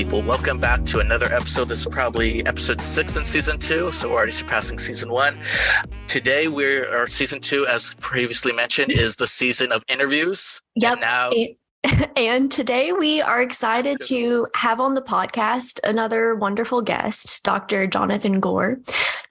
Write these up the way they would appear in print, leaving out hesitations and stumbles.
people? Welcome back to another episode. This is probably episode 6 in season 2, so we're already surpassing season 1. Today, our season 2, as previously mentioned, is the season of interviews. Yep. And now, and today we are excited to have on the podcast another wonderful guest, Dr. Jonathan Gore.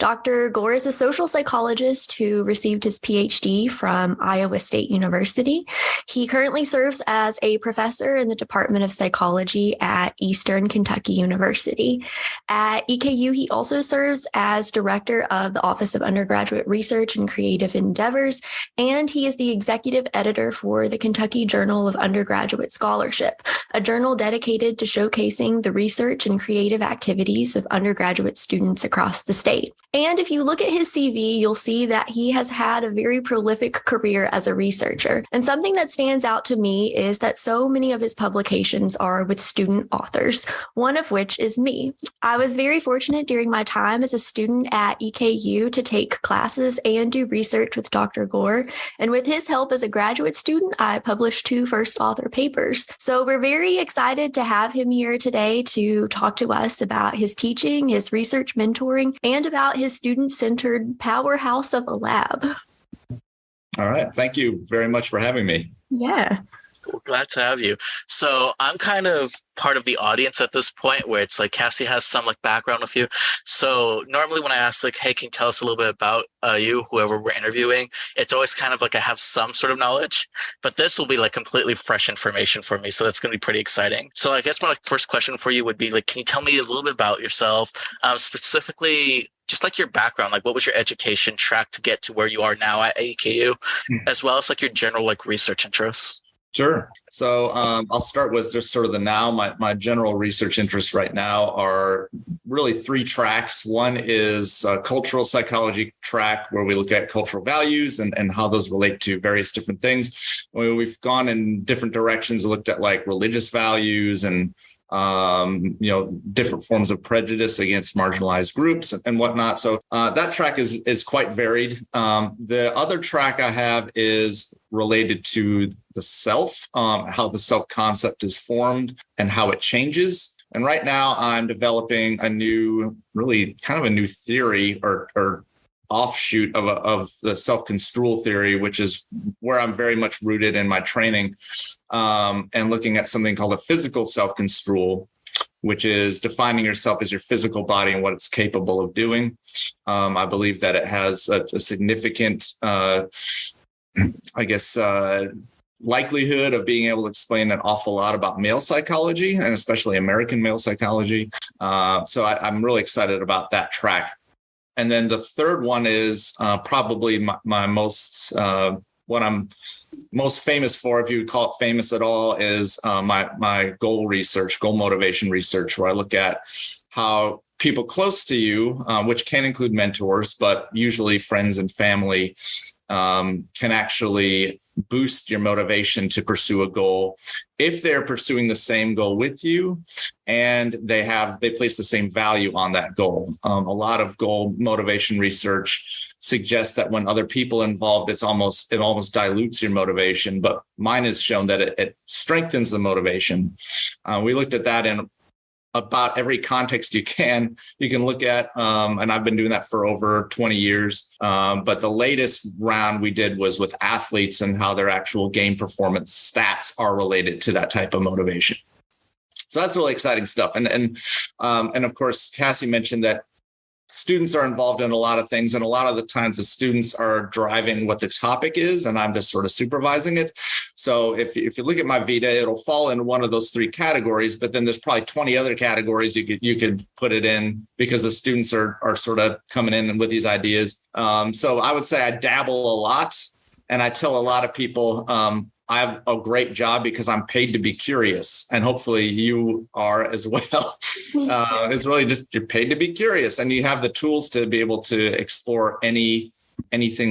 Dr. Gore is a social psychologist who received his PhD from Iowa State University. He currently serves as a professor in the Department of Psychology at Eastern Kentucky University. At EKU, he also serves as director of the Office of Undergraduate Research and Creative Endeavors, and he is the executive editor for the Kentucky Journal of Undergraduate Scholarship, a journal dedicated to showcasing the research and creative activities of undergraduate students across the state. And if you look at his CV, you'll see that he has had a very prolific career as a researcher. And something that stands out to me is that so many of his publications are with student authors, one of which is me. I was very fortunate during my time as a student at EKU to take classes and do research with Dr. Gore. And with his help as a graduate student, I published 2 first author papers. So we're very excited to have him here today to talk to us about his teaching, his research mentoring, and about his student-centered powerhouse of a lab. All right. Thank you very much for having me. Yeah. we're glad to have you. So I'm kind of part of the audience at this point where it's like Cassie has some like background with you. So normally when I ask like, hey, can you tell us a little bit about you, whoever we're interviewing, it's always kind of like I have some sort of knowledge, but this will be like completely fresh information for me. So that's going to be pretty exciting. So I guess my first question for you would be like, can you tell me a little bit about yourself, specifically just like your background, like what was your education track to get to where you are now at AKU, as well as like your general like research interests? Sure. So I'll start with just sort of the now. My general research interests right now are really 3 tracks. One is a cultural psychology track where we look at cultural values and how those relate to various different things. We've gone in different directions, looked at like religious values and different forms of prejudice against marginalized groups and whatnot. So that track is quite varied. The other track I have is related to the self, how the self concept is formed and how it changes. And right now I'm developing a new theory or offshoot of the self-construal theory, which is where I'm very much rooted in my training, and looking at something called a physical self-construal, which is defining yourself as your physical body and what it's capable of doing. I believe that it has a significant, likelihood of being able to explain an awful lot about male psychology and especially American male psychology. So I'm really excited about that track. And then the third one is probably my most, what I'm most famous for, if you would call it famous at all, is my goal motivation research, where I look at how people close to you, which can include mentors, but usually friends and family, can actually boost your motivation to pursue a goal if they're pursuing the same goal with you and they place the same value on that goal. A lot of goal motivation research suggests that when other people are involved, it almost dilutes your motivation, but mine has shown that it strengthens the motivation. We looked at that in about every context you can look at. And I've been doing that for over 20 years. But the latest round we did was with athletes and how their actual game performance stats are related to that type of motivation. So that's really exciting stuff. And of course, Cassie mentioned that students are involved in a lot of things, and a lot of the times the students are driving what the topic is, and I'm just sort of supervising it. So if you look at my Vita, it'll fall in one of those 3 categories, but then there's probably 20 other categories you could put it in because the students are sort of coming in with these ideas. So I would say I dabble a lot, and I tell a lot of people I have a great job because I'm paid to be curious, and hopefully you are as well. It's really just you're paid to be curious, and you have the tools to be able to explore anything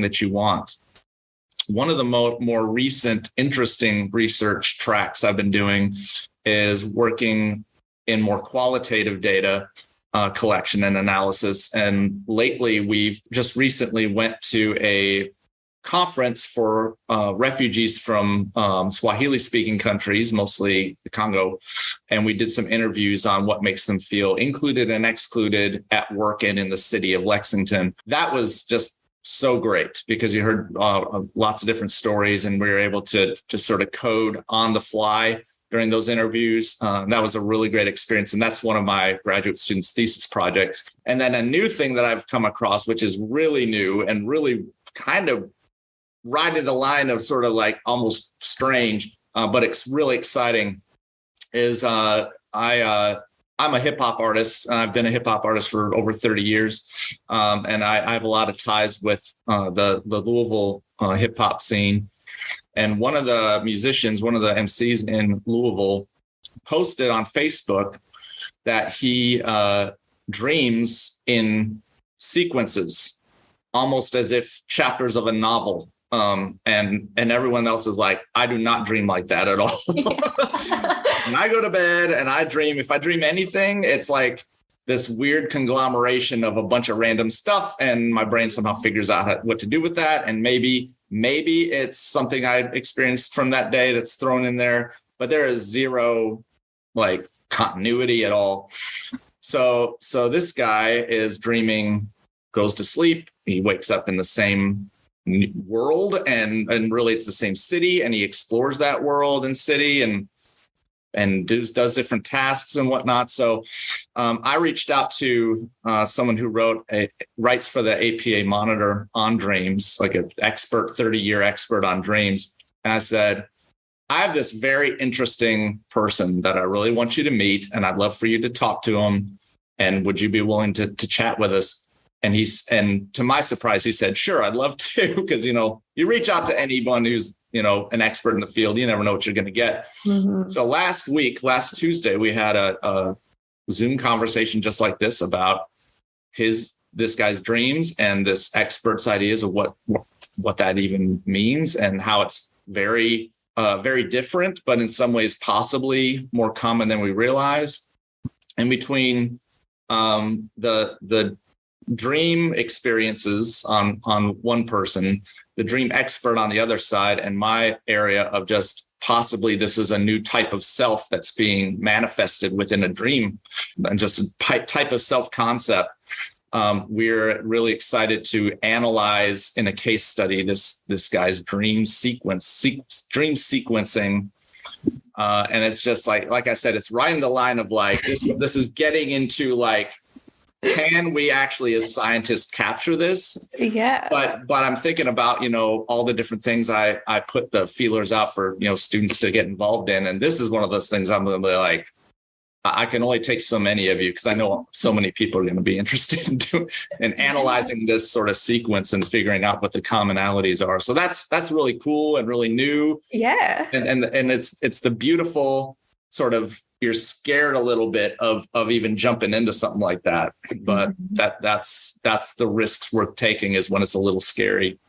that you want. One of the more recent interesting research tracks I've been doing is working in more qualitative data collection and analysis. And lately, we've just recently went to a conference for refugees from Swahili-speaking countries, mostly the Congo, and we did some interviews on what makes them feel included and excluded at work and in the city of Lexington. That was just so great because you heard lots of different stories, and we were able to just sort of code on the fly during those interviews. That was a really great experience. And that's one of my graduate students' thesis projects. And then a new thing that I've come across, which is really new and really kind of riding the line of sort of like almost strange, but it's really exciting, is I'm a hip hop artist. I've been a hip hop artist for over 30 years. And I have a lot of ties with the Louisville hip hop scene. And one of the musicians, one of the MCs in Louisville, posted on Facebook that he dreams in sequences, almost as if chapters of a novel. And everyone else is like, I do not dream like that at all. When I go to bed and I dream, if I dream anything, it's like this weird conglomeration of a bunch of random stuff, and my brain somehow figures out what to do with that. And maybe it's something I experienced from that day that's thrown in there, but there is zero like continuity at all. So this guy is dreaming, goes to sleep, he wakes up in the same world, and really it's the same city, and he explores that world and city and does different tasks and whatnot. So I reached out to someone who writes for the APA Monitor on dreams, like an expert, 30-year expert on dreams. And I said, I have this very interesting person that I really want you to meet, and I'd love for you to talk to him. And would you be willing to chat with us? And to my surprise, he said, sure, I'd love to, because, you reach out to anyone who's, an expert in the field, you never know what you're going to get. Mm-hmm. So last Tuesday, we had a Zoom conversation just like this about this guy's dreams and this expert's ideas of what that even means, and how it's very, very different, but in some ways possibly more common than we realize. And between the dream experiences on one person, the dream expert on the other side, and my area of just possibly this is a new type of self that's being manifested within a dream, and just a type of self-concept. We're really excited to analyze in a case study this guy's dream sequencing. And it's just like I said, it's right in the line of like, this is getting into like, can we actually as scientists capture this? Yeah. But I'm thinking about, all the different things I put the feelers out for, students to get involved in. And this is one of those things I'm going to be like, I can only take so many of you, because I know so many people are going to be interested in analyzing this sort of sequence and figuring out what the commonalities are. So that's really cool and really new. Yeah. And it's the beautiful sort of, you're scared a little bit of even jumping into something like that. But that's the risks worth taking, is when it's a little scary.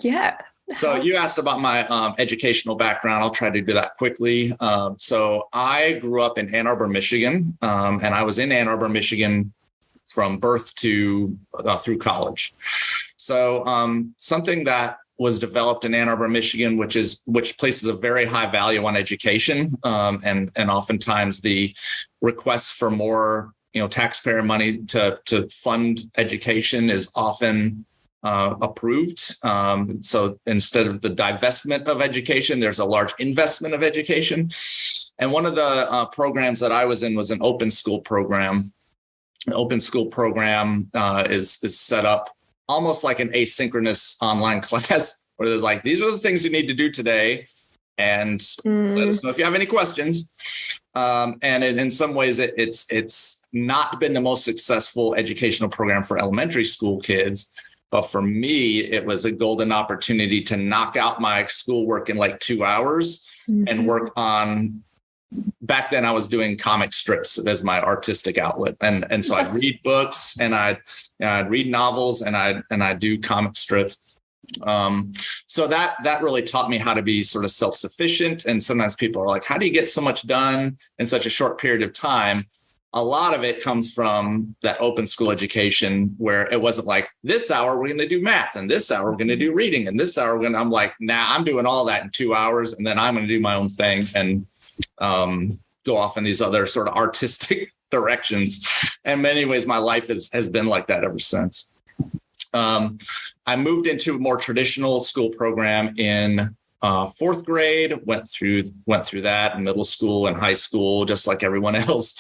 Yeah. So you asked about my educational background. I'll try to do that quickly. So I grew up in Ann Arbor, Michigan, and I was in Ann Arbor, Michigan from birth to through college. So something that was developed in Ann Arbor, Michigan, which places a very high value on education, and oftentimes the requests for more taxpayer money to fund education is often approved. So instead of the divestment of education, there's a large investment of education. And one of the programs that I was in was an open school program. An open school program is set up almost like an asynchronous online class, where they're like, these are the things you need to do today, and let us know if you have any questions. And in some ways, it's not been the most successful educational program for elementary school kids. But for me, it was a golden opportunity to knock out my schoolwork in like 2 hours and work on. Back then I was doing comic strips as my artistic outlet. And so I'd read books, and I'd read novels, and I'd do comic strips. So that really taught me how to be sort of self-sufficient. And sometimes people are like, how do you get so much done in such a short period of time? a lot of it comes from that open school education where it wasn't like this hour we're going to do math and this hour we're going to do reading and this hour I'm like, nah, I'm doing all that in 2 hours and then I'm going to do my own thing and go off in these other sort of artistic directions. In many ways, my life has been like that ever since. I moved into a more traditional school program in fourth grade, went through that in middle school and high school, just like everyone else.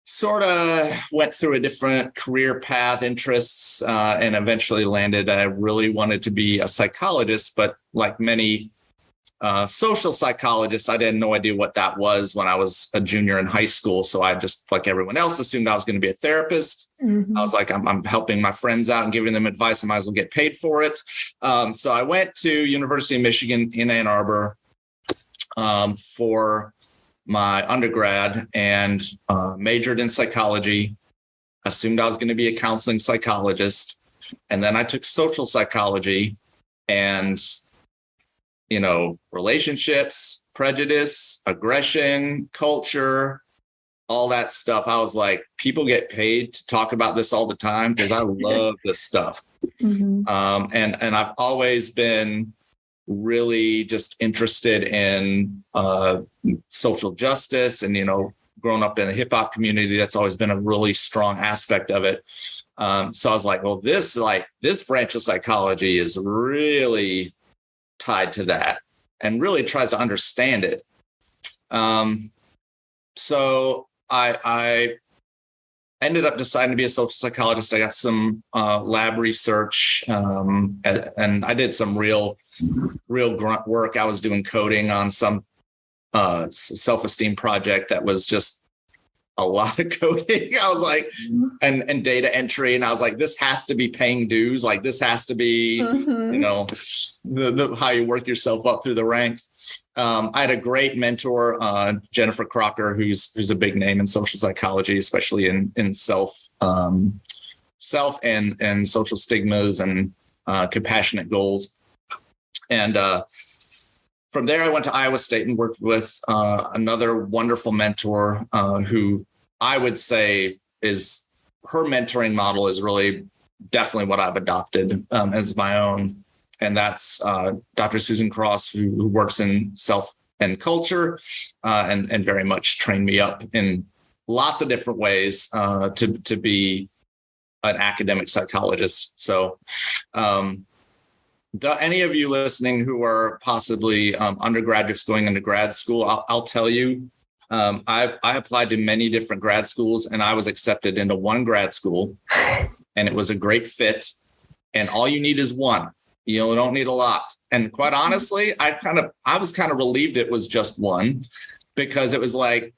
Sort of went through a different career path, interests, and eventually landed. I really wanted to be a psychologist, but like many social psychologists, I had no idea what that was when I was a junior in high school. So I just, like everyone else, assumed I was going to be a therapist. I was like, I'm helping my friends out and giving them advice. I might as well get paid for it. So I went to University of Michigan in Ann Arbor for my undergrad and majored in psychology, assumed I was going to be a counseling psychologist. And then I took social psychology and, relationships, prejudice, aggression, culture, all that stuff. I was like, people get paid to talk about this all the time because I love this stuff. And I've always been really just interested in social justice and, growing up in a hip hop community, that's always been a really strong aspect of it. So I was like, well, this branch of psychology is really tied to that and really tries to understand it. So I ended up deciding to be a social psychologist. I got some lab research and I did some real grunt work. I was doing coding on some self-esteem project that was just a lot of coding. I was like, and data entry. And I was like, this has to be paying dues. Like this has to be, the how you work yourself up through the ranks. I had a great mentor, Jennifer Crocker, who's a big name in social psychology, especially in self and social stigmas and compassionate goals. And from there, I went to Iowa State and worked with another wonderful mentor who I would say is her mentoring model is really definitely what I've adopted as my own. And that's Dr. Susan Cross, who works in self and culture and very much trained me up in lots of different ways to be an academic psychologist. So any of you listening who are possibly undergraduates going into grad school, I'll tell you, I applied to many different grad schools and I was accepted into one grad school and it was a great fit. And all you need is one. You don't need a lot. And quite honestly, I was kind of relieved it was just one because it was like,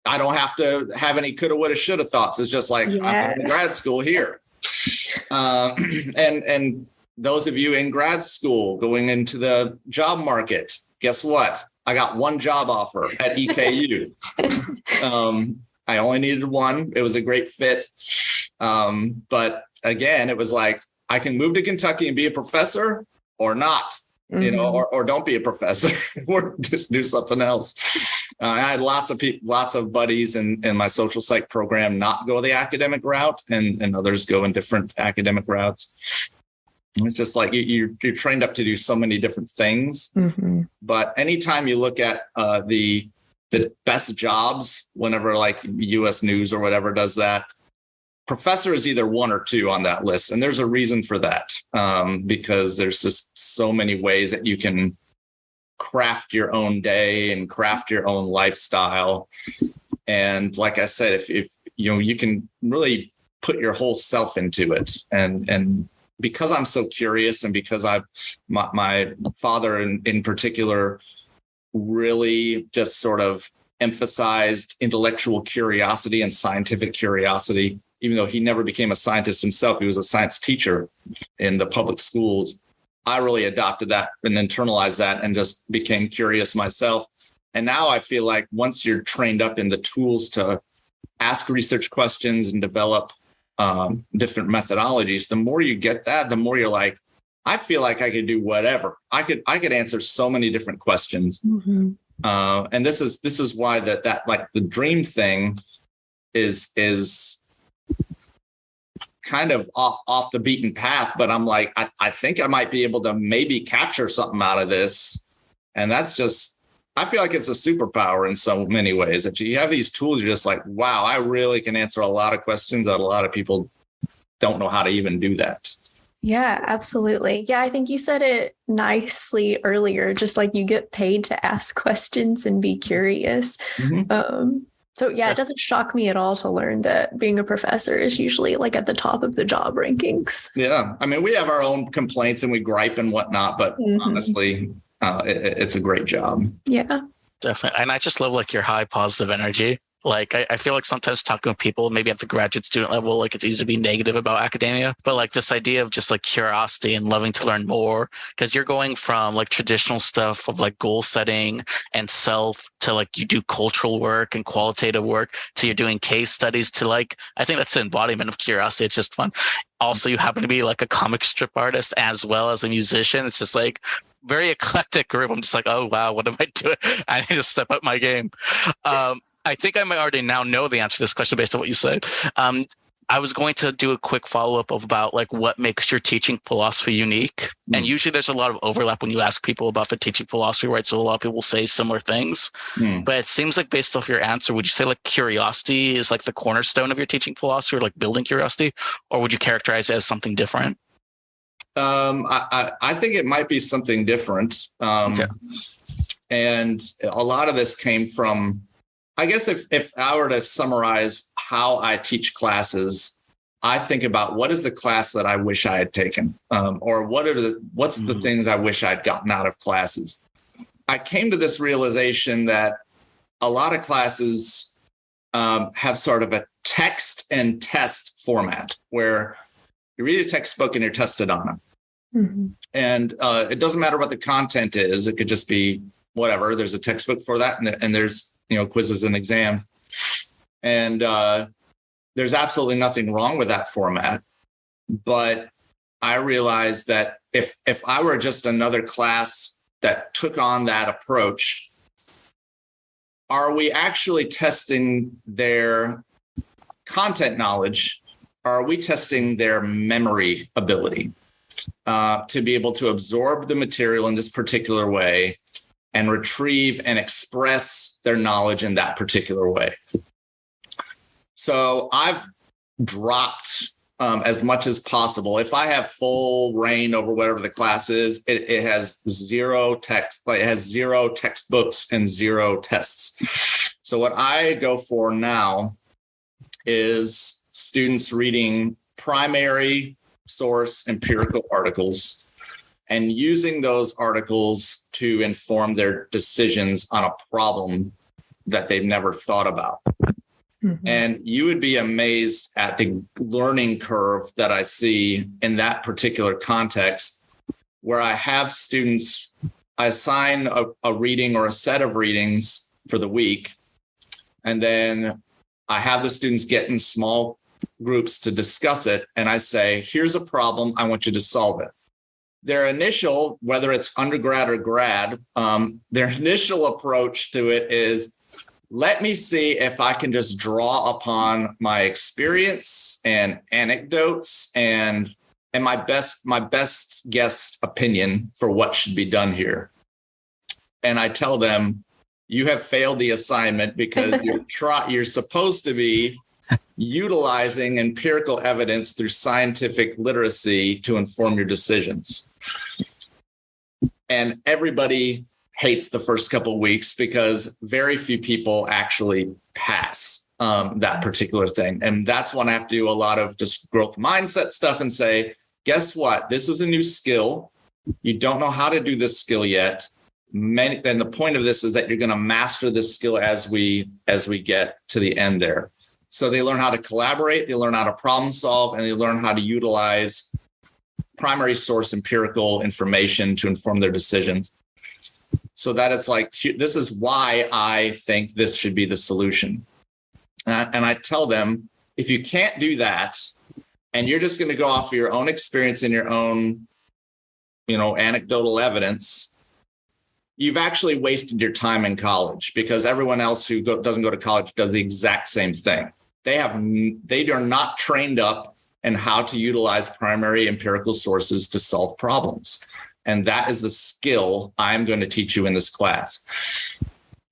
I don't have to have any coulda, woulda, shoulda thoughts. It's just like, I'm in grad school here. And those of you in grad school going into the job market, guess what? I got one job offer at EKU. I only needed one. It was a great fit. But again, it was like, I can move to Kentucky and be a professor or not, or don't be a professor or just do something else. I had lots of people, lots of buddies in my social psych program not go the academic route and others go in different academic routes. It's just like you're trained up to do so many different things. But anytime you look at the best jobs, whenever like US News or whatever does that, professor is either one or two on that list. And there's a reason for that, because there's just so many ways that you can craft your own day and craft your own lifestyle. And like I said, if you can really put your whole self into it. And because I'm so curious and because my father in particular really just sort of emphasized intellectual curiosity and scientific curiosity. Even though he never became a scientist himself, he was a science teacher in the public schools. I really adopted that and internalized that and just became curious myself. And now I feel like once you're trained up in the tools to ask research questions and develop different methodologies, the more you get that, the more you're like, I feel like I could do whatever. I could answer so many different questions. And this is why that like the dream thing is kind of off the beaten path, but I'm like, I think I might be able to maybe capture something out of this. And that's just, I feel like it's a superpower in so many ways that you have these tools. You're just like, wow, I really can answer a lot of questions that a lot of people don't know how to even do that. Yeah, absolutely. Yeah, I think you said it nicely earlier, just like you get paid to ask questions and be curious. Mm-hmm. So yeah, it doesn't shock me at all to learn that being a professor is usually like at the top of the job rankings. Yeah. I mean, we have our own complaints and we gripe and whatnot, but honestly, it's a great job. Yeah. Definitely. And I just love like your high positive energy. Like I feel like sometimes talking with people, maybe at the graduate student level, like it's easy to be negative about academia, but like this idea of just like curiosity and loving to learn more, because you're going from like traditional stuff of like goal setting and self to like you do cultural work and qualitative work to you're doing case studies to like, I think that's the embodiment of curiosity. It's just fun. Also, you happen to be like a comic strip artist as well as a musician. It's just like very eclectic group. I'm just like, oh, wow, what am I doing? I need to step up my game. I think I might already now know the answer to this question based on what you said. I was going to do a quick follow-up of about like what makes your teaching philosophy unique. And usually there's a lot of overlap when you ask people about the teaching philosophy, right? So a lot of people will say similar things, but it seems like based off your answer, would you say like curiosity is like the cornerstone of your teaching philosophy or like building curiosity, or would you characterize it as something different? I think it might be something different. Okay. And a lot of this came from, I guess if I were to summarize how I teach classes, I think about what is the class that I wish I had taken, or what's the things I wish I'd gotten out of classes. I came to this realization that a lot of classes have sort of a text and test format where you read a textbook and you're tested on it. Mm-hmm. And it doesn't matter what the content is. It could just be whatever. There's a textbook for that, and there's quizzes and exams. And there's absolutely nothing wrong with that format. But I realized that if I were just another class that took on that approach, are we actually testing their content knowledge? Or are we testing their memory ability to be able to absorb the material in this particular way and retrieve and express their knowledge in that particular way? So I've dropped as much as possible. If I have full reign over whatever the class is, it has zero text, like it has zero textbooks and zero tests. So what I go for now is students reading primary source empirical articles and using those articles to inform their decisions on a problem that they've never thought about. Mm-hmm. And you would be amazed at the learning curve that I see in that particular context, where I have students, I assign a reading or a set of readings for the week, and then I have the students get in small groups to discuss it. And I say, here's a problem. I want you to solve it. Their initial, whether it's undergrad or grad, their initial approach to it is, let me see if I can just draw upon my experience and anecdotes and my best guess opinion for what should be done here. And I tell them, you have failed the assignment because you're supposed to be utilizing empirical evidence through scientific literacy to inform your decisions. And everybody hates the first couple of weeks because very few people actually pass that particular thing. And that's when I have to do a lot of just growth mindset stuff and say, guess what? This is a new skill. You don't know how to do this skill yet. And the point of this is that you're going to master this skill as we get to the end there. So they learn how to collaborate, they learn how to problem solve, and they learn how to utilize primary source empirical information to inform their decisions. So that it's like, this is why I think this should be the solution. And I tell them, if you can't do that, and you're just going to go off of your own experience and your own, anecdotal evidence, you've actually wasted your time in college, because everyone else who doesn't go to college does the exact same thing. They are not trained up in how to utilize primary empirical sources to solve problems. And that is the skill I'm going to teach you in this class.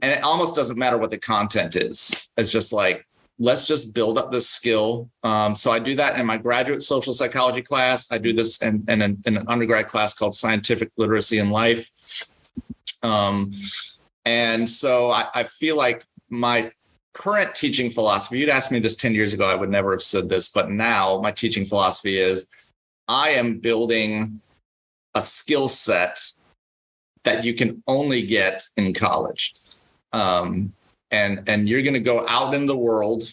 And it almost doesn't matter what the content is. It's just like, let's just build up this skill. So I do that in my graduate social psychology class. I do this in an undergrad class called Scientific Literacy in Life. And so I feel like my current teaching philosophy, you'd asked me this 10 years ago, I would never have said this, but now my teaching philosophy is I am building a skill set that you can only get in college. And you're going to go out in the world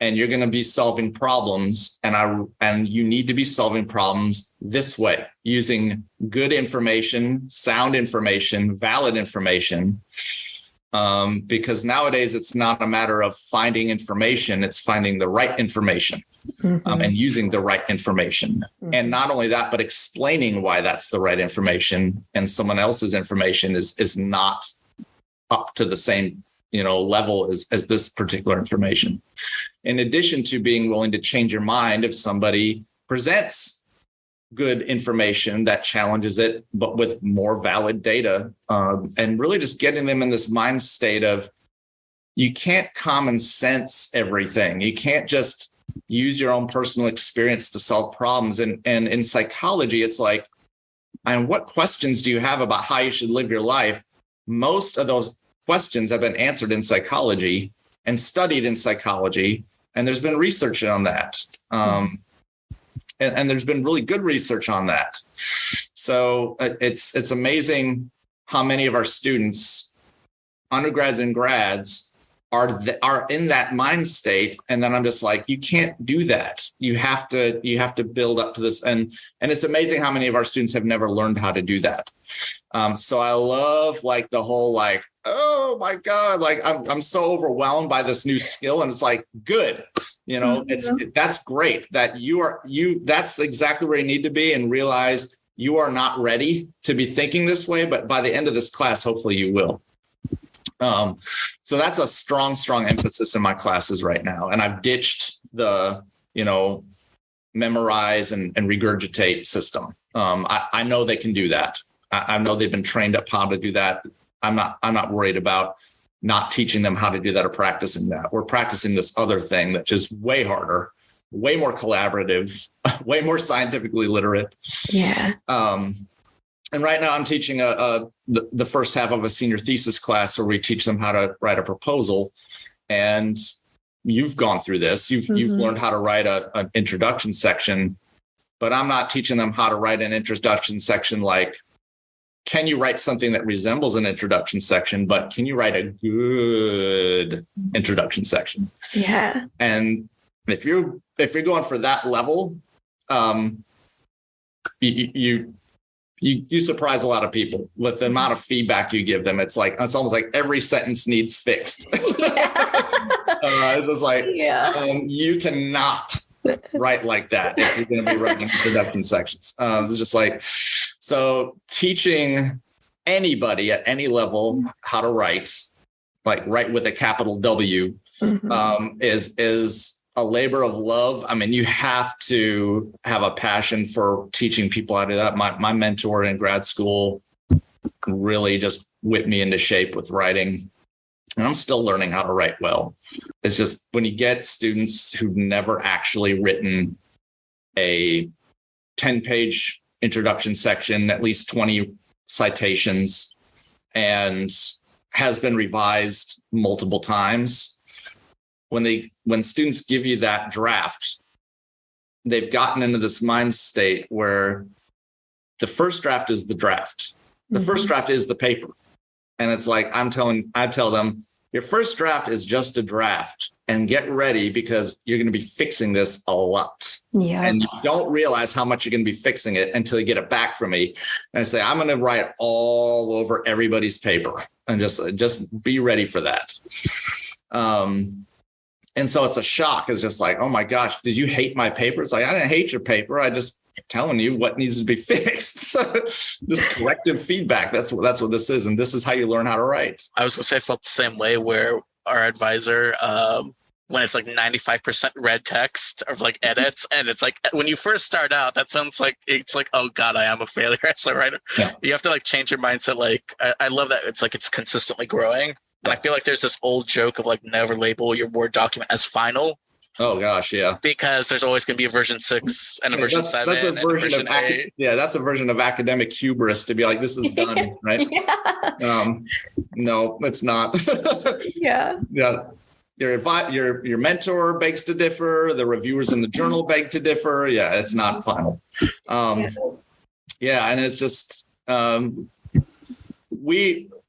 and you're going to be solving problems. And you need to be solving problems this way, using good information, sound information, valid information. Because nowadays it's not a matter of finding information, it's finding the right information, and using the right information. And not only that, but explaining why that's the right information, and someone else's information is not up to the same level as this particular information. In addition to being willing to change your mind if somebody presents good information that challenges it, but with more valid data, and really just getting them in this mind state of, you can't common sense everything. You can't just use your own personal experience to solve problems. And in psychology, it's like, and what questions do you have about how you should live your life? Most of those questions have been answered in psychology and studied in psychology. And there's been research on that. And there's been really good research on that. So it's amazing how many of our students, undergrads and grads, are in that mind state. And then I'm just like, you can't do that. You have to build up to this. And it's amazing how many of our students have never learned how to do that. So I love like the whole, like, oh my God, like I'm so overwhelmed by this new skill. And it's like, good, that's great that that's exactly where you need to be, and realize you are not ready to be thinking this way. But by the end of this class, hopefully you will. So that's a strong emphasis in my classes right now. And I've ditched the, memorize and regurgitate system. I know they can do that. I know they've been trained up how to do that. I'm not worried about not teaching them how to do that or practicing that. We're practicing this other thing that's just way harder, way more collaborative, way more scientifically literate. Yeah. And right now I'm teaching the first half of a senior thesis class where we teach them how to write a proposal. And you've gone through this. You've learned how to write an introduction section, but I'm not teaching them how to write an introduction section like, can you write something that resembles an introduction section, but can you write a good introduction section? Yeah. And if you're going for that level, you surprise a lot of people with the amount of feedback you give them. It's almost like every sentence needs fixed. Yeah. It's like, you cannot write like that if you're going to be writing introduction sections. It's just like, so teaching anybody at any level how to write, like write with a capital W, is a labor of love. I mean, you have to have a passion for teaching people how to do that. My mentor in grad school really just whipped me into shape with writing. And I'm still learning how to write well. It's just when you get students who've never actually written a 10-page introduction section, at least 20 citations, and has been revised multiple times, when students give you that draft, they've gotten into this mind state where the first draft is the draft. The first draft is the paper. And it's like, I tell them, your first draft is just a draft, and get ready because you're going to be fixing this a lot. Yeah. And you don't realize how much you're going to be fixing it until you get it back from me. And I say, I'm going to write all over everybody's paper, and just be ready for that. And so it's a shock. It's just like, oh my gosh, did you hate my paper? It's like, I didn't hate your paper. I just telling you what needs to be fixed. this corrective feedback. That's what this is. And this is how you learn how to write. I was gonna say I felt the same way where our advisor, when it's like 95% red text of like edits, and it's like when you first start out, that sounds like it's like, oh God, I am a failure as a writer. Yeah. You have to like change your mindset. Like I love that it's like it's consistently growing. And I feel like there's this old joke of like never label your Word document as final. Oh gosh, yeah. Because there's always going to be a version 6 and a version 7 that's and a version 8. That's a version of academic hubris to be like, this is done, right? Yeah. No, it's not. Yeah. Yeah. Your mentor begs to differ. The reviewers in the journal beg to differ. Yeah, it's not final. Yeah, and it's just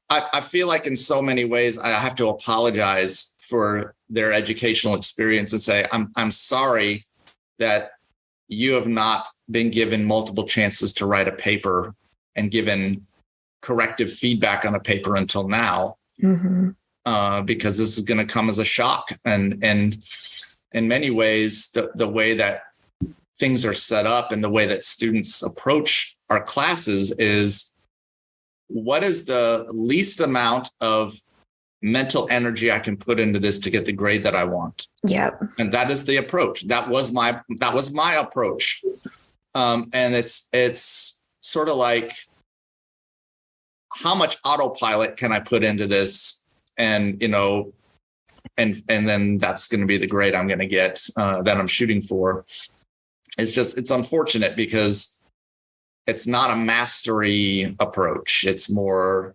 I feel like in so many ways I have to apologize for their educational experience and say, I'm sorry that you have not been given multiple chances to write a paper and given corrective feedback on a paper until now, because this is going to come as a shock. And in many ways, the way that things are set up and the way that students approach our classes is, what is the least amount of mental energy I can put into this to get the grade that I want? Yeah. And that is the approach. That was my approach. And it's sort of like, how much autopilot can I put into this? And, and then that's going to be the grade I'm going to get, that I'm shooting for. It's unfortunate because it's not a mastery approach. It's more,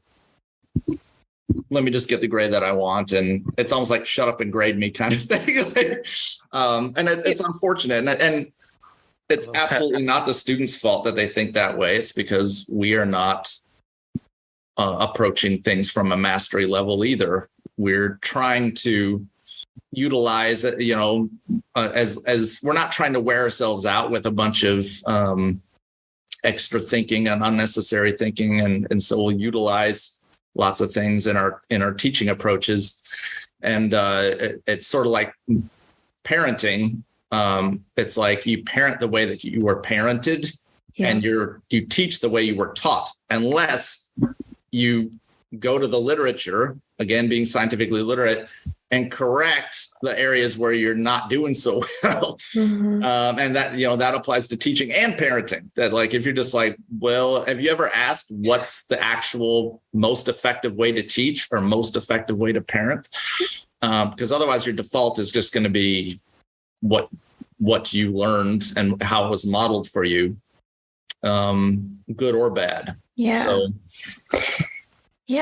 let me just get the grade that I want. And it's almost like shut up and grade me kind of thing. And it's unfortunate. And it's absolutely not the student's fault that they think that way. It's because we are not approaching things from a mastery level either. We're trying to utilize, as we're not trying to wear ourselves out with a bunch of extra thinking and unnecessary thinking. And so we'll utilize lots of things in our teaching approaches. And it's sort of like parenting. It's like you parent the way that you were parented, and you teach the way you were taught, unless you go to the literature, again, being scientifically literate, and correct the areas where you're not doing so well. And that applies to teaching and parenting. That, like, if you're just like, well, have you ever asked what's the actual most effective way to teach or most effective way to parent? Because otherwise your default is just going to be what you learned and how it was modeled for you, good or bad. Yeah.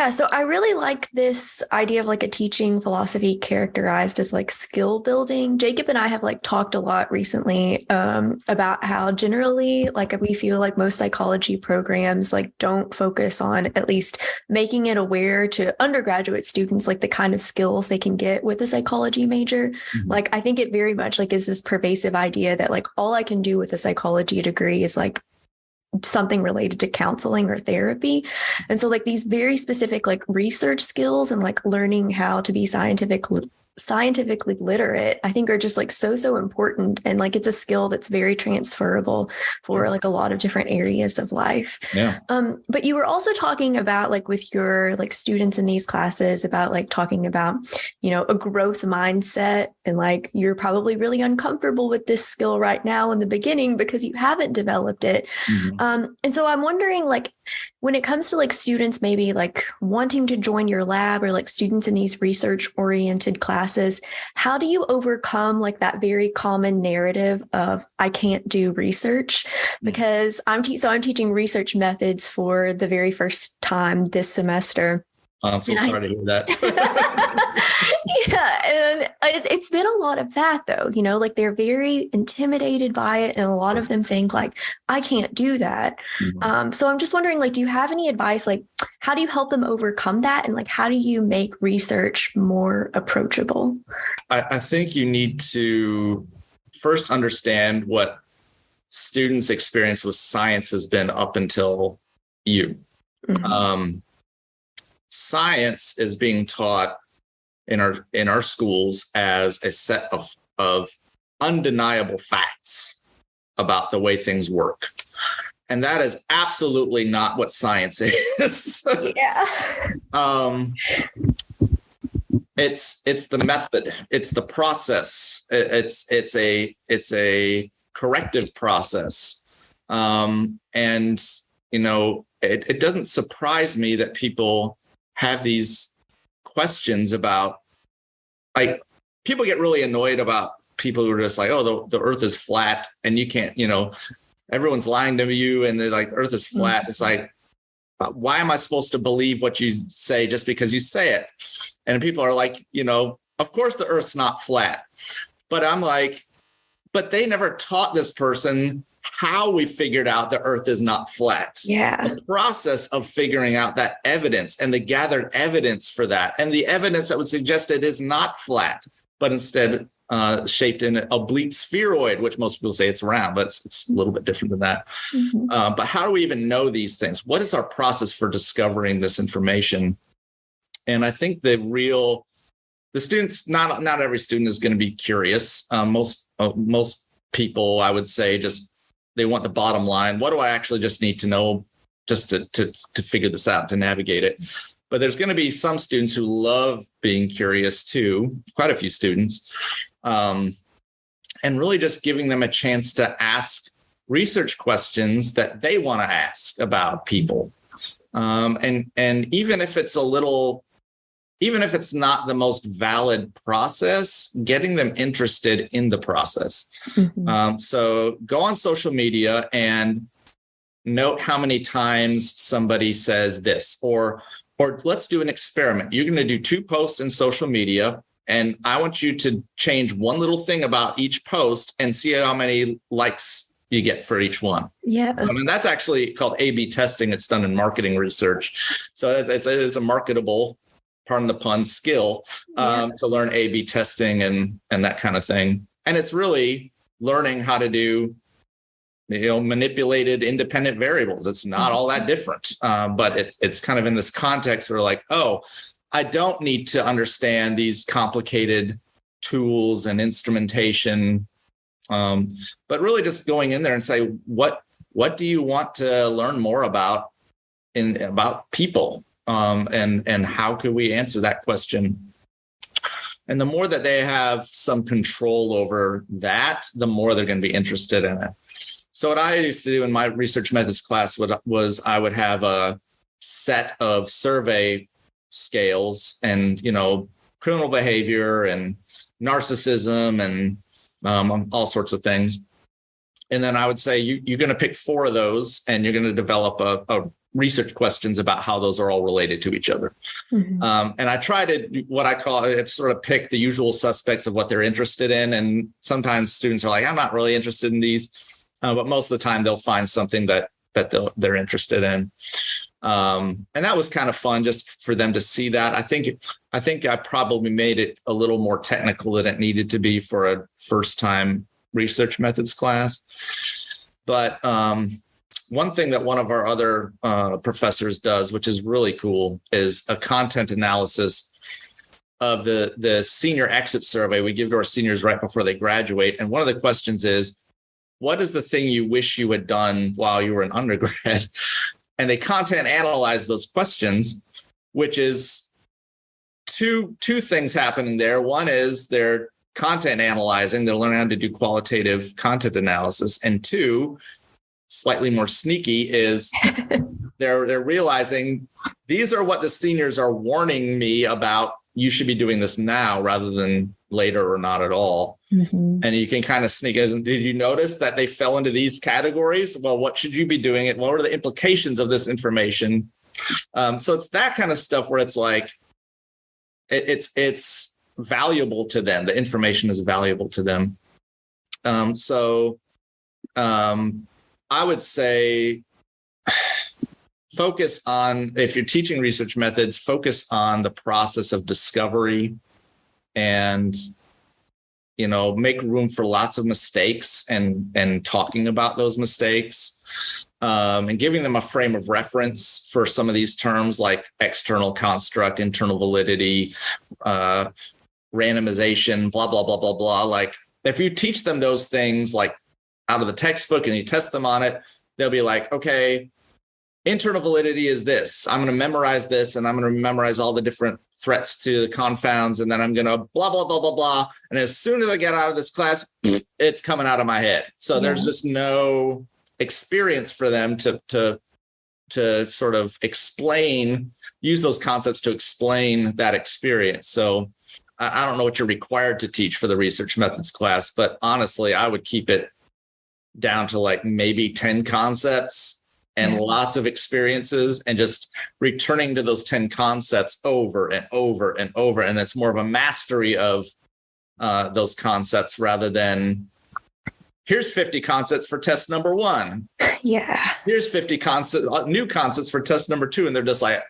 So I really like this idea of like a teaching philosophy characterized as like skill building. Jacob and I have like talked a lot recently about how generally like we feel like most psychology programs like don't focus on at least making it aware to undergraduate students like the kind of skills they can get with a psychology major. Like I think it very much like is this pervasive idea that like all I can do with a psychology degree is like something related to counseling or therapy. And so like these very specific like research skills and like learning how to be scientifically literate, I think are just like so important. And like it's a skill that's very transferable for like a lot of different areas of life. Yeah. But you were also talking about like with your like students in these classes about like talking about, a growth mindset, and like you're probably really uncomfortable with this skill right now in the beginning because you haven't developed it. And so I'm wondering, like, when it comes to like students maybe like wanting to join your lab, or like students in these research oriented classes, how do you overcome like that very common narrative of I can't do research? Because I'm teaching research methods for the very first time this semester. I'm so sorry to hear that. And it's been a lot of that though, like they're very intimidated by it. And a lot of them think like, I can't do that. So I'm just wondering, like, do you have any advice? Like, how do you help them overcome that? And like, how do you make research more approachable? I think you need to first understand what students' experience with science has been up until you. Science is being taught in our schools as a set of undeniable facts about the way things work. And that is absolutely not what science is. Yeah. It's the method, it's the process, it's a corrective process. And it doesn't surprise me that people have these questions about, like, people get really annoyed about people who are just like, oh, the earth is flat and you can't, everyone's lying to you and they're like, earth is flat. It's like, why am I supposed to believe what you say just because you say it? And people are like, of course the earth's not flat. But I'm like, but they never taught this person how we figured out the earth is not flat. Yeah. The process of figuring out that evidence and the gathered evidence for that, and the evidence that would suggest it is not flat, but instead shaped in an oblique spheroid, which most people say it's round, but it's a little bit different than that. Mm-hmm. But how do we even know these things? What is our process for discovering this information? And I think the students, not every student is going to be curious. Most people, I would say, just they want the bottom line. What do I actually just need to know just to figure this out, to navigate it? But there's going to be some students who love being curious too, quite a few students, and really just giving them a chance to ask research questions that they want to ask about people. And even if it's even if it's not the most valid process, getting them interested in the process. Mm-hmm. So go on social media and note how many times somebody says this, or let's do an experiment. You're going to do 2 posts in social media, and I want you to change one little thing about each post and see how many likes you get for each one. Yeah. And that's actually called A/B testing. It's done in marketing research. So it's a marketable, pardon the pun, skill to learn A/B testing and that kind of thing. And it's really learning how to do manipulated independent variables. It's not all that different, but it's kind of in this context where, like, oh, I don't need to understand these complicated tools and instrumentation, but really just going in there and say, what do you want to learn more about people, and how could we answer that question? And the more that they have some control over that, the more they're going to be interested in it. So what I used to do in my research methods class was I would have a set of survey scales and, criminal behavior and narcissism and all sorts of things. And then I would say, you're going to pick 4 of those and you're going to develop a research questions about how those are all related to each other. Mm-hmm. And I try to, what I call it, sort of pick the usual suspects of what they're interested in. And sometimes students are like, I'm not really interested in these. But most of the time they'll find something that they're interested in. And that was kind of fun just for them to see that. I think I probably made it a little more technical than it needed to be for a first time research methods class. But one thing that one of our other professors does, which is really cool, is a content analysis of the senior exit survey we give to our seniors right before they graduate. And one of the questions is, what is the thing you wish you had done while you were an undergrad? And they content analyze those questions, which is two things happening there. One is they're content analyzing, they're learning how to do qualitative content analysis. And 2, slightly more sneaky, is they're realizing these are what the seniors are warning me about. You should be doing this now rather than later or not at all. Mm-hmm. And you can kind of sneak in. Did you notice that they fell into these categories? Well, what should you be doing? What are the implications of this information? So it's that kind of stuff where it's like, it's valuable to them. The information is valuable to them. So I would say focus on, if you're teaching research methods, focus on the process of discovery and, make room for lots of mistakes and talking about those mistakes, and giving them a frame of reference for some of these terms like external construct, internal validity, randomization, blah, blah, blah, blah, blah. Like, if you teach them those things like out of the textbook and you test them on it, they'll be like, okay, internal validity is this. I'm going to memorize this, and I'm going to memorize all the different threats to the confounds, and then I'm going to blah, blah, blah, blah, blah. And as soon as I get out of this class, it's coming out of my head. So there's just no experience for them to sort of use those concepts to explain that experience. So I don't know what you're required to teach for the research methods class, but honestly, I would keep it down to like maybe 10 concepts and lots of experiences, and just returning to those 10 concepts over and over and over. And it's more of a mastery of those concepts rather than here's 50 concepts for test number 1. Yeah. Here's 50 new concepts for test number 2. And they're just like,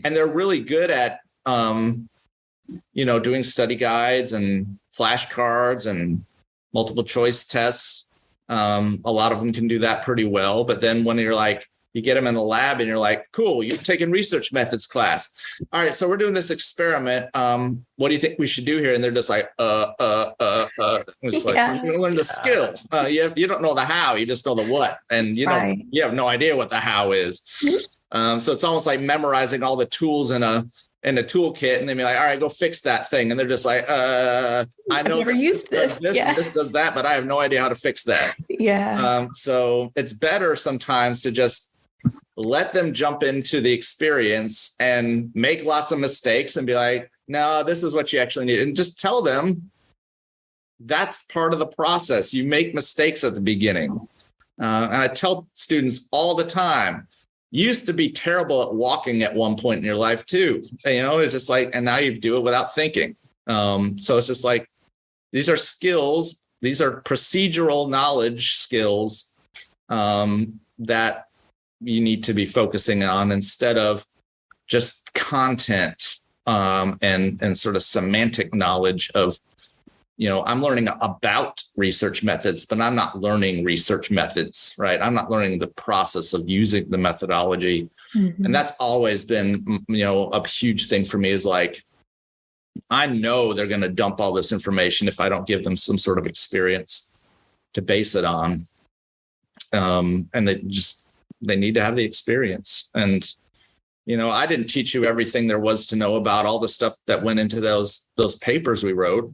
and they're really good at, doing study guides and flashcards and multiple choice tests. A lot of them can do that pretty well. But then when you get them in the lab and you're like, cool, you've taken research methods class. All right, so we're doing this experiment. What do you think we should do here? And they're just like, It's like, you're going to learn the skill. You don't know the how, you just know the what. And you have no idea what the how is. So it's almost like memorizing all the tools in a toolkit, and they'd be like, all right, go fix that thing. And they're just like, I know never used this. And this does that, but I have no idea how to fix that. Yeah. So it's better sometimes to just let them jump into the experience and make lots of mistakes and be like, no, this is what you actually need. And just tell them that's part of the process. You make mistakes at the beginning. And I tell students all the time, you used to be terrible at walking at one point in your life too. It's just like, and now you do it without thinking. So it's just like, these are skills. These are procedural knowledge skills that you need to be focusing on instead of just content and sort of semantic knowledge of, I'm learning about research methods, but I'm not learning research methods, right? I'm not learning the process of using the methodology. Mm-hmm. And that's always been, a huge thing for me is like, I know they're going to dump all this information if I don't give them some sort of experience to base it on. And they need to have the experience. And, I didn't teach you everything there was to know about all the stuff that went into those papers we wrote.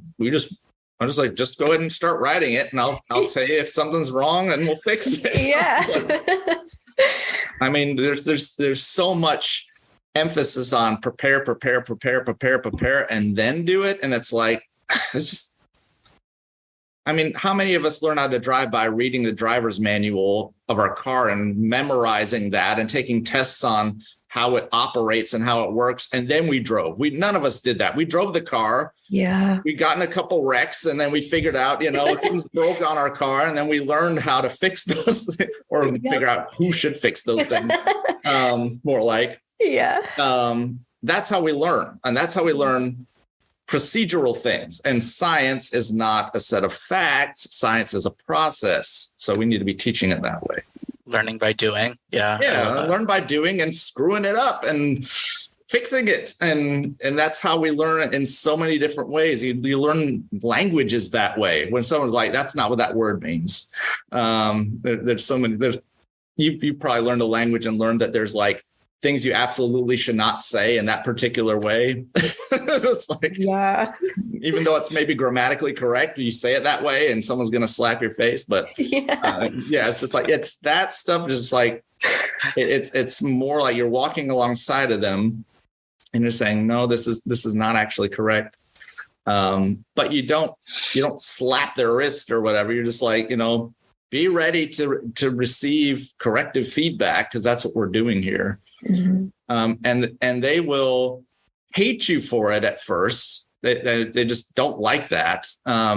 I'm just like, just go ahead and start writing it, and I'll tell you if something's wrong, and we'll fix it. Yeah. I mean, there's so much emphasis on prepare, and then do it. And it's like, it's just, how many of us learn how to drive by reading the driver's manual of our car and memorizing that and taking tests on how it operates and how it works? And then we drove. None of us did that. We drove the car. Yeah. We got in a couple wrecks, and then we figured out, things broke on our car, and then we learned how to fix those or figure out who should fix those things. More like, that's how we learn. And that's how we learn procedural things. And science is not a set of facts. Science is a process. So we need to be teaching it that way. Learning by doing. Yeah. Learn by doing and screwing it up and fixing it. And that's how we learn it in so many different ways. You learn languages that way. When someone's like, that's not what that word means. There's so many, you probably learned a language and learned that there's like things you absolutely should not say in that particular way. It's like, even though it's maybe grammatically correct, you say it that way and someone's going to slap your face. But it's just like, it's that stuff is just like, it's more like you're walking alongside of them and you're saying, no, this is not actually correct. But you don't slap their wrist or whatever. You're just like, be ready to receive corrective feedback, because that's what we're doing here. Mm-hmm. And they will hate you for it at first. They just don't like that. I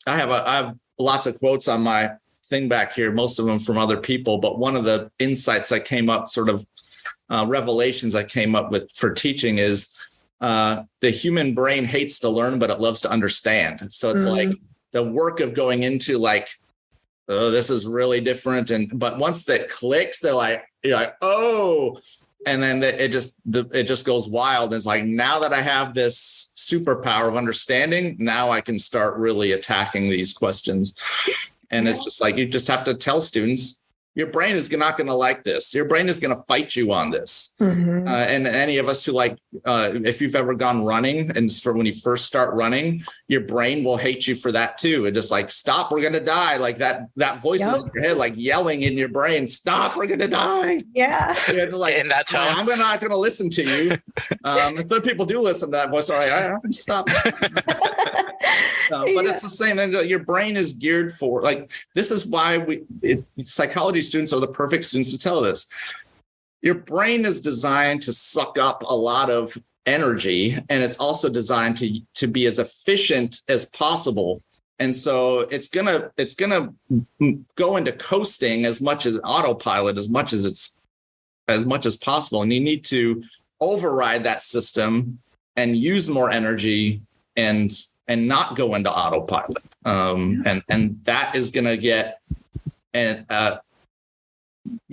have lots of quotes on my thing back here, most of them from other people. But one of the insights I came up, sort of revelations I came up with for teaching is the human brain hates to learn, but it loves to understand. So it's like the work of going into like, oh, this is really different. But once that clicks, you're like, oh, and then it just goes wild. It's like, now that I have this superpower of understanding, now I can start really attacking these questions. And it's just like, you just have to tell students, your brain is not going to like this. Your brain is going to fight you on this. And any of us who if you've ever gone running, and for when you first start running, your brain will hate you for that too. It just like, stop, we're going to die. Like that voice is in your head, like yelling in your brain, stop, we're going to die. Yeah. Like, in that tone. I'm not going to listen to you. And some people do listen to that voice. All right, I'm going to stop. But it's the same thing. Your brain is geared for, like, this is why psychology students are the perfect students to tell this. Your brain is designed to suck up a lot of energy, and it's also designed to be as efficient as possible. And so it's gonna go into coasting as much as autopilot, as much as possible. And you need to override that system and use more energy and not go into autopilot. And that is going to get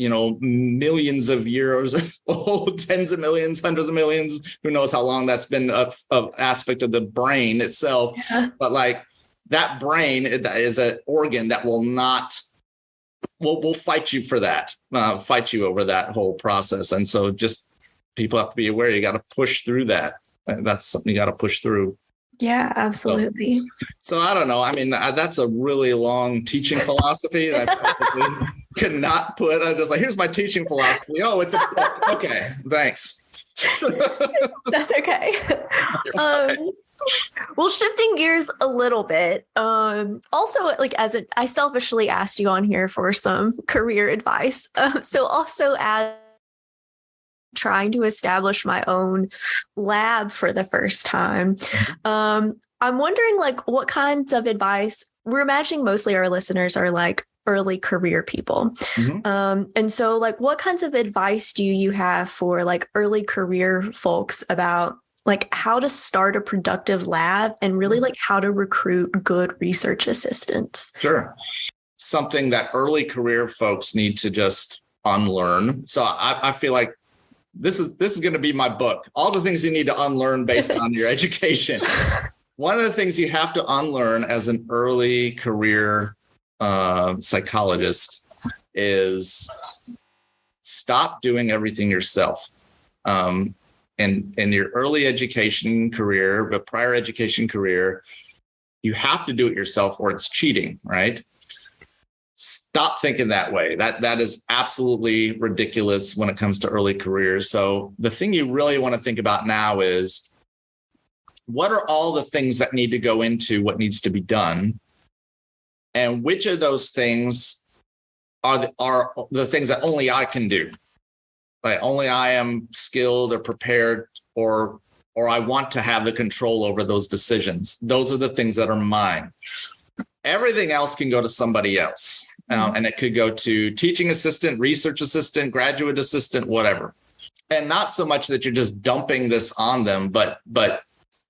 millions of years old, tens of millions, hundreds of millions. Who knows how long that's been a aspect of the brain itself. Yeah. But like that brain is an organ that will fight you for that, fight you over that whole process. And so just people have to be aware, you got to push through that. That's something you got to push through. Yeah, absolutely. So I don't know. I mean, that's a really long teaching philosophy that I probably could not put. I'm just like, here's my teaching philosophy. Oh, it's okay. Thanks. That's okay. Well, shifting gears a little bit. Also, like I selfishly asked you on here for some career advice. So also as trying to establish my own lab for the first time. I'm wondering, like, what kinds of advice, we're imagining mostly our listeners are like early career people. And so like, what kinds of advice do you have for like early career folks about like how to start a productive lab and really like how to recruit good research assistants? Sure. Something that early career folks need to just unlearn. So I feel like this is going to be my book. All the things you need to unlearn based on your education. One of the things you have to unlearn as an early career psychologist is stop doing everything yourself. In your early education career, but prior education career, you have to do it yourself or it's cheating, right? Stop thinking that way. That is absolutely ridiculous when it comes to early careers. So the thing you really want to think about now is, what are all the things that need to go into what needs to be done? And which of those things are the things that only I can do? Like only I am skilled or prepared or I want to have the control over those decisions. Those are the things that are mine. Everything else can go to somebody else. And it could go to teaching assistant, research assistant, graduate assistant, whatever. And not so much that you're just dumping this on them, but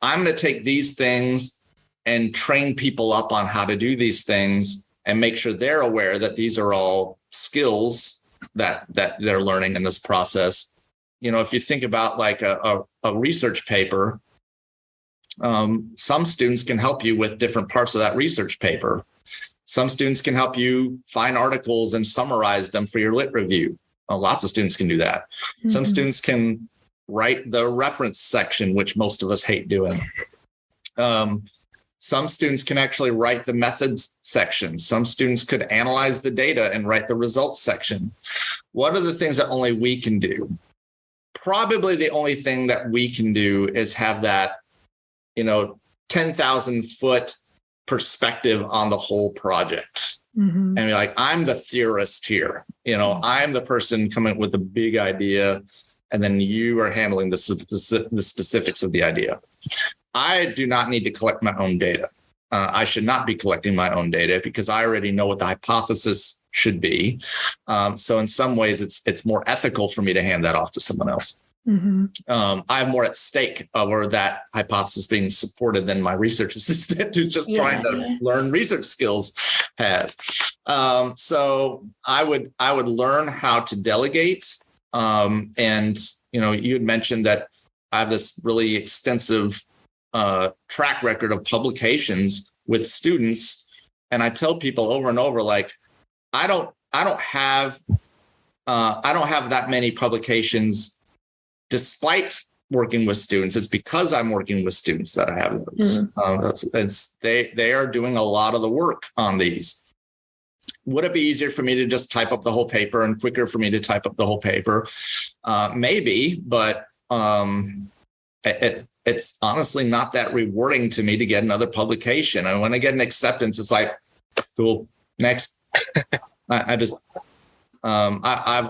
I'm going to take these things and train people up on how to do these things and make sure they're aware that these are all skills that they're learning in this process. You know, if you think about like a research paper, some students can help you with different parts of that research paper. Some students can help you find articles and summarize them for your lit review. Lots of students can do that. Mm-hmm. Some students can write the reference section, which most of us hate doing. Some students can actually write the methods section. Some students could analyze the data and write the results section. What are the things that only we can do? Probably the only thing that we can do is have that 10,000 foot perspective on the whole project. Mm-hmm. And you're like, I'm the theorist here. I'm the person coming up with the big idea, and then you are handling the specifics of the idea. I do not need to collect my own data. I should not be collecting my own data because I already know what the hypothesis should be. So in some ways, it's more ethical for me to hand that off to someone else. Mm-hmm. I have more at stake over that hypothesis being supported than my research assistant who's just trying to learn research skills has. So I would learn how to delegate. And you had mentioned that I have this really extensive track record of publications with students. And I tell people over and over, like, I don't have that many publications despite working with students. It's because I'm working with students that I have those. They are doing a lot of the work on these. Would it be easier for me to just type up the whole paper and quicker for me to type up the whole paper? Maybe, but it's honestly not that rewarding to me to get another publication. And when I get an acceptance, it's like, cool, next. I have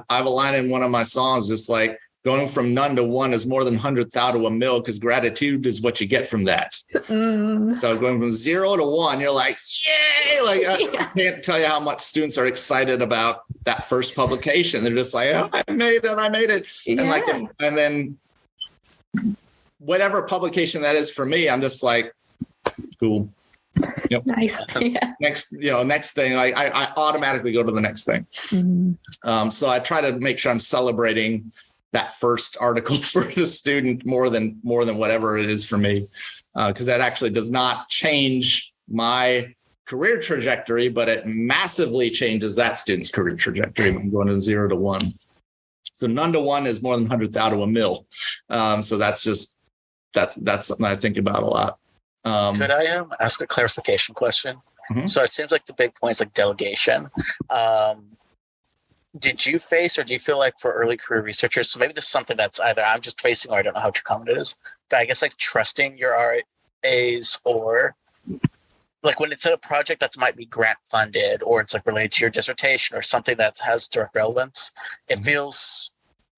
a line in one of my songs, just like, going from none to one is more than 100,000 to a mil, because gratitude is what you get from that. So going from 0 to 1, you're like, yay! Like, I can't tell you how much students are excited about that first publication. They're just like, oh, I made it. Yeah. And like, and then whatever publication that is for me, I'm just like, cool. Yep. Nice. Yeah. Next thing, like I automatically go to the next thing. So I try to make sure I'm celebrating that first article for the student more than whatever it is for me, because that actually does not change my career trajectory, but it massively changes that student's career trajectory when going to 0 to 1. So none to one is more than 100,000 to a mil. So that's something I think about a lot. Could I ask a clarification question? Mm-hmm. So it seems like the big point is like delegation. Did you face, or do you feel like for early career researchers, so maybe this is something that's either I'm just facing or I don't know how common it is, but I guess like trusting your RAs, or like when it's a project that might be grant funded, or it's like related to your dissertation or something that has direct relevance, it feels,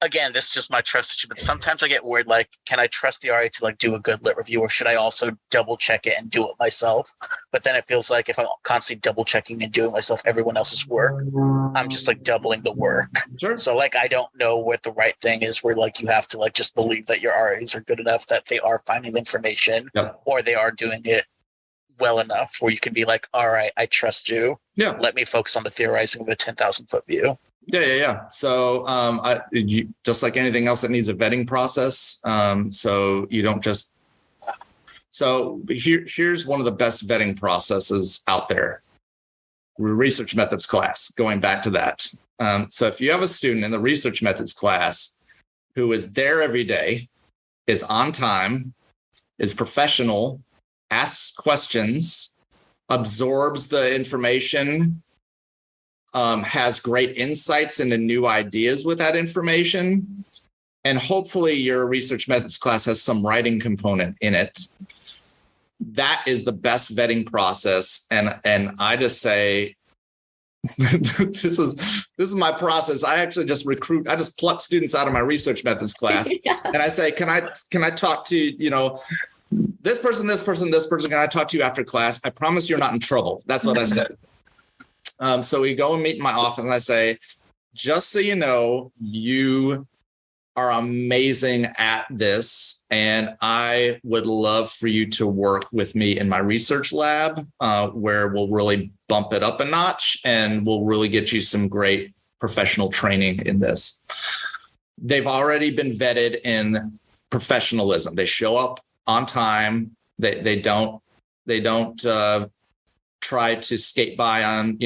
again, this is just my trust issue, but sometimes I get worried, like, can I trust the RA to like do a good lit review, or should I also double check it and do it myself? But then it feels like if I'm constantly double checking and doing myself everyone else's work, I'm just like doubling the work. Sure. So like, I don't know what the right thing is, where like you have to like just believe that your RAs are good enough, that they are finding the information, or they are doing it well enough where you can be like, all right, I trust you. Yeah. Let me focus on the theorizing of the 10,000 foot view. Yeah. So just like anything else that needs a vetting process. So you don't just. So here's one of the best vetting processes out there. Research methods class, going back to that. So if you have a student in the research methods class who is there every day, is on time, is professional, asks questions, absorbs the information, has great insights into new ideas with that information, and hopefully your research methods class has some writing component in it. That is the best vetting process. And I just say, this is my process. I actually just pluck students out of my research methods class. And I say, can I talk to, this person, can I talk to you after class? I promise you're not in trouble. That's what I said. So we go and meet in my office, and I say, just so you know, you are amazing at this, and I would love for you to work with me in my research lab, where we'll really bump it up a notch, and we'll really get you some great professional training in this. They've already been vetted in professionalism. They show up on time. They don't try to skate by on,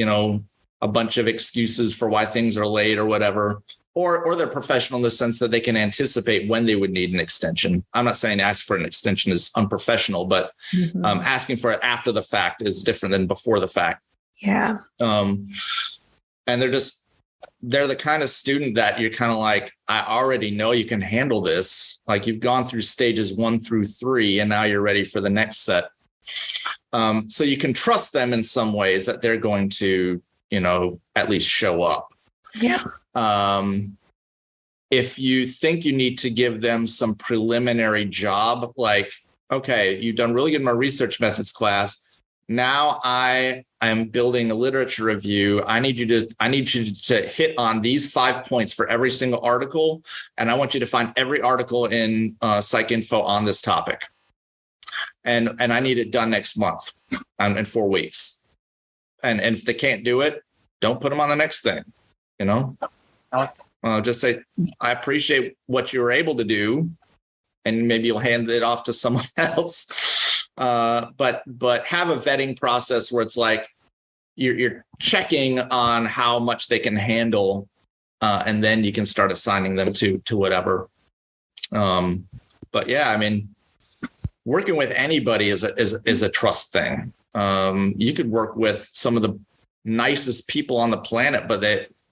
a bunch of excuses for why things are late or whatever, or they're professional in the sense that they can anticipate when they would need an extension. I'm not saying ask for an extension is unprofessional, but asking for it after the fact is different than before the fact. Yeah. And they're the kind of student that you're kind of like, I already know you can handle this. Like, you've gone through stages 1 through 3, and now you're ready for the next set. So you can trust them in some ways that they're going to, at least show up. Yeah. If you think you need to give them some preliminary job, like, okay, you've done really good in my research methods class. Now I am building a literature review. I need you to hit on these 5 points for every single article. And I want you to find every article in PsycInfo on this topic. And I need it done next month, in 4 weeks. And if they can't do it, don't put them on the next thing, just say, I appreciate what you were able to do, and maybe you'll hand it off to someone else. But have a vetting process where it's like, you're checking on how much they can handle, and then you can start assigning them to whatever. But yeah, I mean, working with anybody is a trust thing. You could work with some of the nicest people on the planet,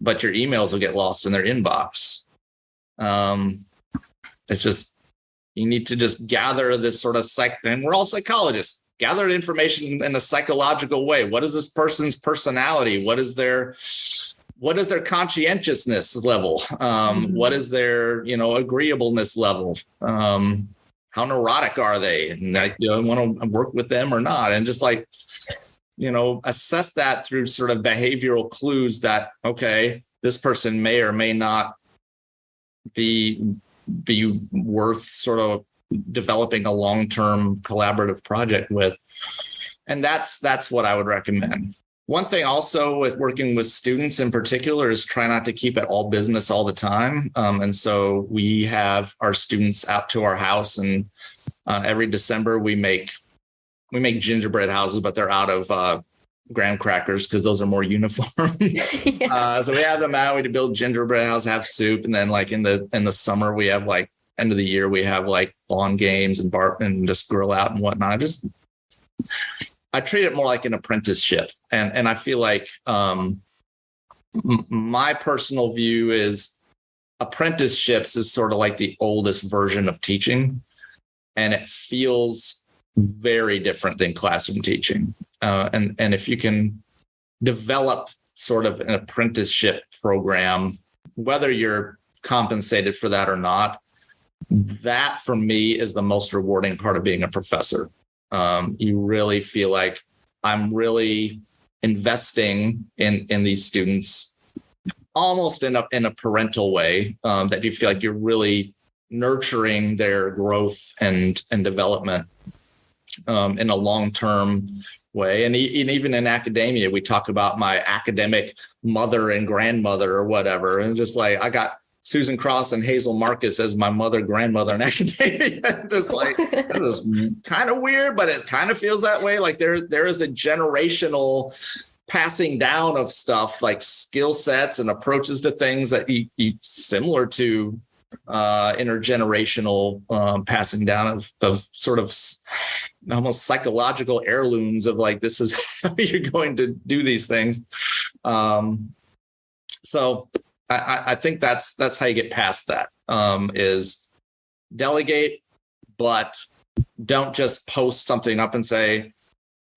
but your emails will get lost in their inbox. It's just, you need to just gather this sort of and we're all psychologists, gather information in a psychological way. What is this person's personality? What is their conscientiousness level? What is their, agreeableness level? How neurotic are they? And I want to work with them or not? And just like, assess that through sort of behavioral clues that, okay, this person may or may not be worth sort of developing a long-term collaborative project with. And that's what I would recommend. One thing also with working with students in particular is try not to keep it all business all the time. And so we have our students out to our house, and every December we make gingerbread houses, but they're out of graham crackers because those are more uniform. Yeah. So we have them out. We build gingerbread house, have soup, and then like in the summer we have like end of the year we have like lawn games and just grill out and whatnot. I treat it more like an apprenticeship, and I feel like my personal view is apprenticeships is sort of like the oldest version of teaching, and it feels very different than classroom teaching. And if you can develop sort of an apprenticeship program, whether you're compensated for that or not, that for me is the most rewarding part of being a professor. You really feel like I'm really investing in these students almost in a parental way, that you feel like you're really nurturing their growth and development in a long-term way. And even in academia, we talk about my academic mother and grandmother or whatever. And just like, I got Susan Cross and Hazel Marcus as my mother, grandmother in academia. Just like, that was kind of weird, but it kind of feels that way. Like there is a generational passing down of stuff, like skill sets and approaches to things that you similar to intergenerational passing down of sort of almost psychological heirlooms of like, this is how you're going to do these things. So I think that's how you get past that, is delegate, but don't just post something up and say,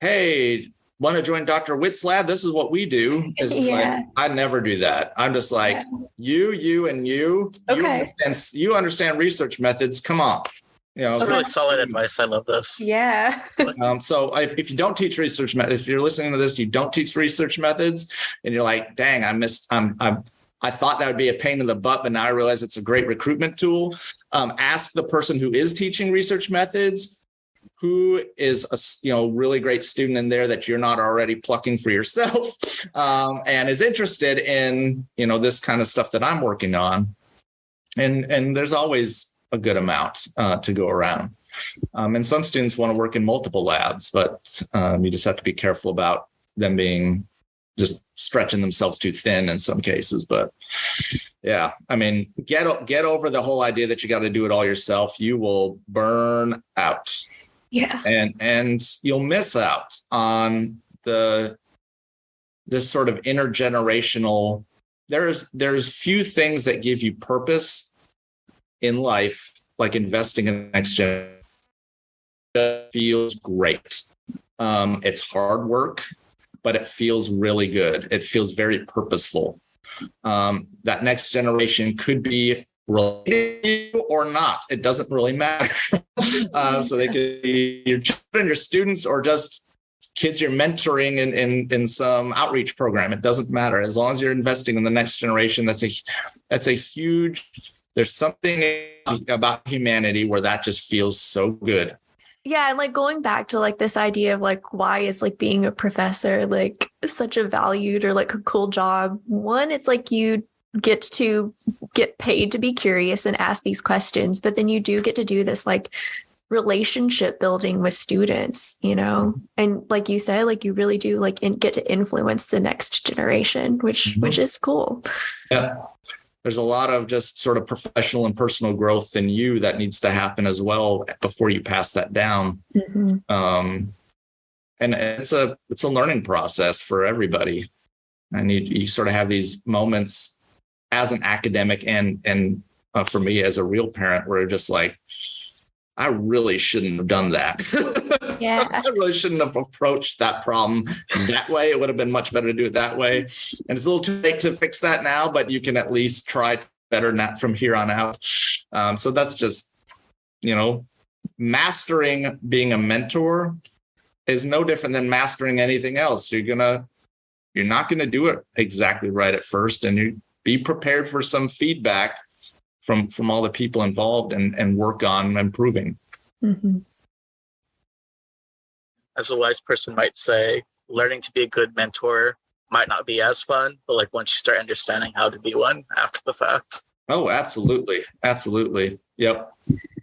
hey, want to join Dr. Witt's lab? This is what we do. It's just like, I never do that. I'm just like, you and you. Okay. You understand research methods. Come on. It's really solid advice. I love this. Yeah. So if you don't teach research methods, if you're listening to this, you don't teach research methods, and you're like, dang, I thought that would be a pain in the butt, but now I realize it's a great recruitment tool. Ask the person who is teaching research methods, who is a really great student in there that you're not already plucking for yourself, and is interested in this kind of stuff that I'm working on. And there's always a good amount to go around. And some students want to work in multiple labs, but you just have to be careful about them being just stretching themselves too thin in some cases. But yeah, I mean, get over the whole idea that you got to do it all yourself. You will burn out. Yeah. And you'll miss out on this sort of intergenerational, there's few things that give you purpose in life, like investing in the next generation. It feels great. It's hard work, but it feels really good. It feels very purposeful. That next generation could be related to you or not. It doesn't really matter. So they could be your children, your students, or just kids you're mentoring in some outreach program. It doesn't matter. As long as you're investing in the next generation, that's a huge, there's something about humanity where that just feels so good. Yeah, and like going back to like this idea of like why is like being a professor like such a valued or like a cool job. One, it's like you get to get paid to be curious and ask these questions, but then you do get to do this like relationship building with students, and like you said, like you really do like get to influence the next generation, which is cool. Yeah. There's a lot of just sort of professional and personal growth in you that needs to happen as well before you pass that down. And it's a learning process for everybody. And you sort of have these moments as an academic and for me as a real parent where you're just like, I really shouldn't have done that. Yeah. I really shouldn't have approached that problem that way. It would have been much better to do it that way. And it's a little too late to fix that now, but you can at least try better than that from here on out. So that's just, mastering being a mentor is no different than mastering anything else. You're not going to do it exactly right at first, and you be prepared for some feedback from all the people involved and work on improving. As a wise person might say, learning to be a good mentor might not be as fun, but like once you start understanding how to be one after the fact. Oh, absolutely. Absolutely. Yep.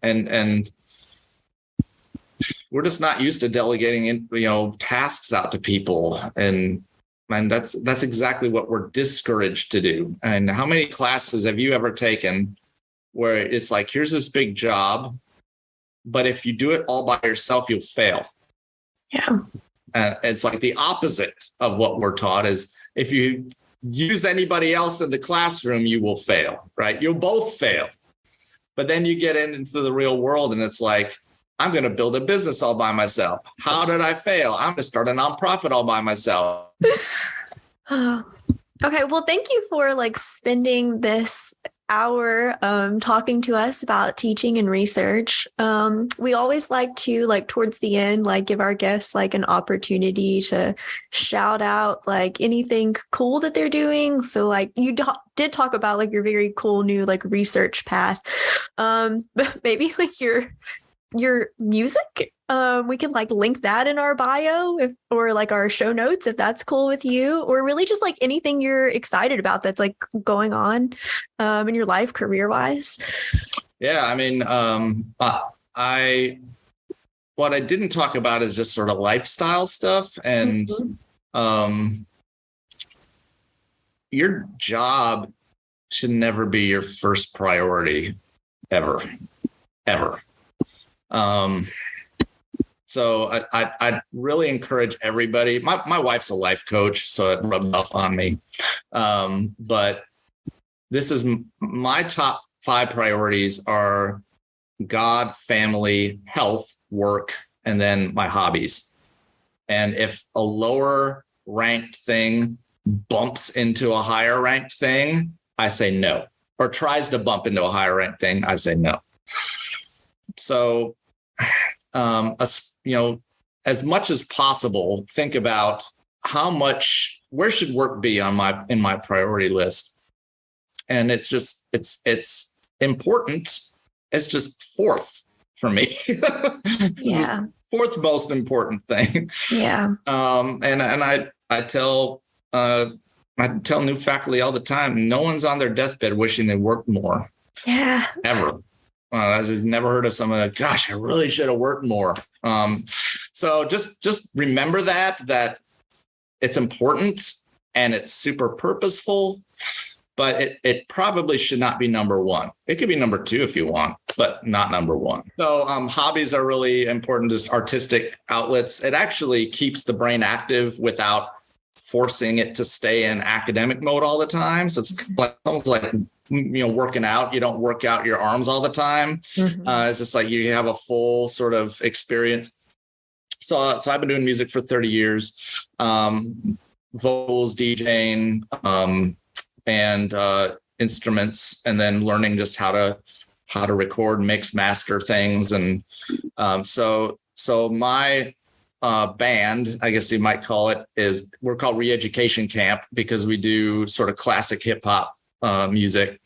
And we're just not used to delegating tasks out to people. And that's exactly what we're discouraged to do. And how many classes have you ever taken where it's like, here's this big job, but if you do it all by yourself, you'll fail. Yeah. It's like the opposite of what we're taught is if you use anybody else in the classroom, you will fail, right? You'll both fail. But then you get into the real world and it's like, I'm going to build a business all by myself. How did I fail? I'm going to start a nonprofit all by myself. Okay. Well, thank you for like spending this hour talking to us about teaching and research. We always like to towards the end, give our guests an opportunity to shout out anything cool that they're doing. So you did talk about your very cool new research path. But maybe your music, we can link that in our bio or our show notes if that's cool with you, or really just anything you're excited about that's going on in your life career wise. Yeah, I mean, what I didn't talk about is just sort of lifestyle stuff, and your job should never be your first priority ever. So I really encourage everybody. My wife's a life coach, so it rubbed off on me. But this is my top 5 priorities are God, family, health, work, and then my hobbies. And if a lower ranked thing bumps into a higher ranked thing, I say no. Or tries to bump into a higher ranked thing, I say no. So as much as possible, think about where should work be in my priority list. And it's important. It's just 4th for me. Yeah. 4th most important thing. Yeah. And I tell new faculty all the time, no one's on their deathbed wishing they worked more. Yeah. Ever. I just never heard of someone like, gosh, I really should have worked more. So just remember that it's important and it's super purposeful, but it probably should not be number 1. It could be number 2 if you want, but not number 1. So hobbies are really important as artistic outlets. It actually keeps the brain active without forcing it to stay in academic mode all the time. So it's almost like working out. You don't work out your arms all the time. It's just you have a full sort of experience. So I've been doing music for 30 years, vocals, DJing, and instruments, and then learning just how to record, mix, master things. And so my band, I guess you might call it, we're called Re-Education Camp because we do sort of classic hip hop music.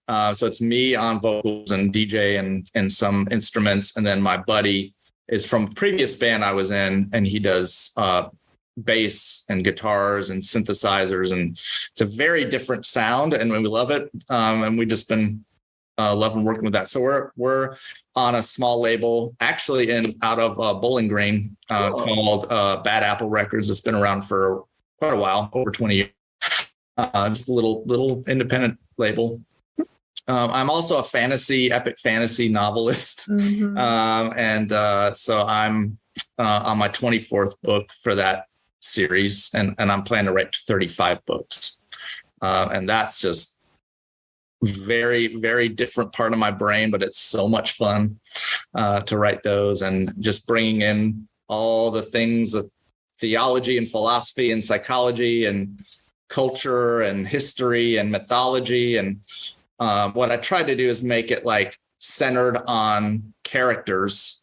So it's me on vocals and DJ and some instruments. And then my buddy is from a previous band I was in, and he does bass and guitars and synthesizers. And it's a very different sound, and we love it. And we've just been loving working with that. So we're on a small label, actually out of Bowling Green, called Bad Apple Records. It's been around for quite a while, over 20 years. Just a little independent label. I'm also a epic fantasy novelist. Mm-hmm. So I'm on my 24th book for that series, and I'm planning to write 35 books. And that's just very, very different part of my brain, but it's so much fun to write those, and just bringing in all the things of theology and philosophy and psychology and culture and history and mythology. And what I try to do is make it like centered on characters,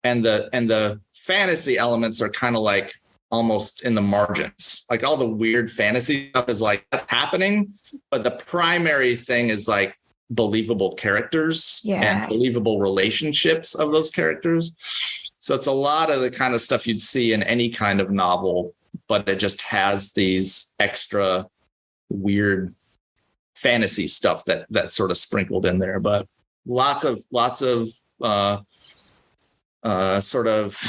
and the fantasy elements are kind of like almost in the margins. Like all the weird fantasy stuff is like that's happening, but the primary thing is like believable characters and believable relationships of those characters. So it's a lot of the kind of stuff you'd see in any kind of novel, but it just has these extra weird fantasy stuff that's sort of sprinkled in there. But lots of sort of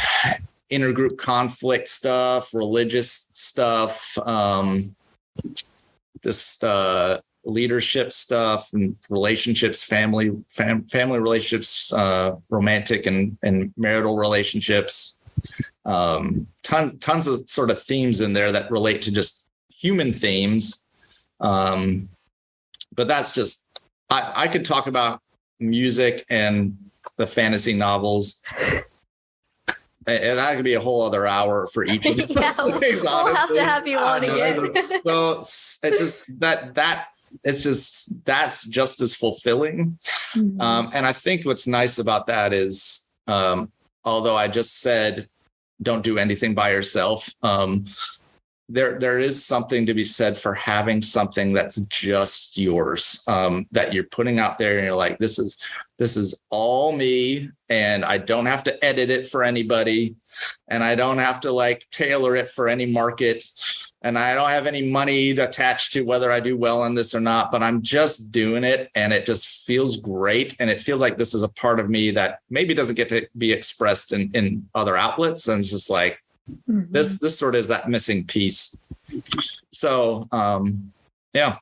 intergroup conflict stuff, religious stuff, just leadership stuff and relationships, family relationships, romantic and marital relationships. Tons of sort of themes in there that relate to just human themes. But that's just, I could talk about music and the fantasy novels, and that could be a whole other hour for each of those things. We'll have to have you on again. So it just that's just as fulfilling. Mm-hmm. And I think what's nice about that is, although I just said, don't do anything by yourself. There is something to be said for having something that's just yours, that you're putting out there, and you're like, this is all me, and I don't have to edit it for anybody, and I don't have to like tailor it for any market, and I don't have any money attached to whether I do well on this or not, but I'm just doing it, and it just feels great, and it feels like this is a part of me that maybe doesn't get to be expressed in other outlets, and it's just like, mm-hmm. This sort of is that missing piece. So, yeah.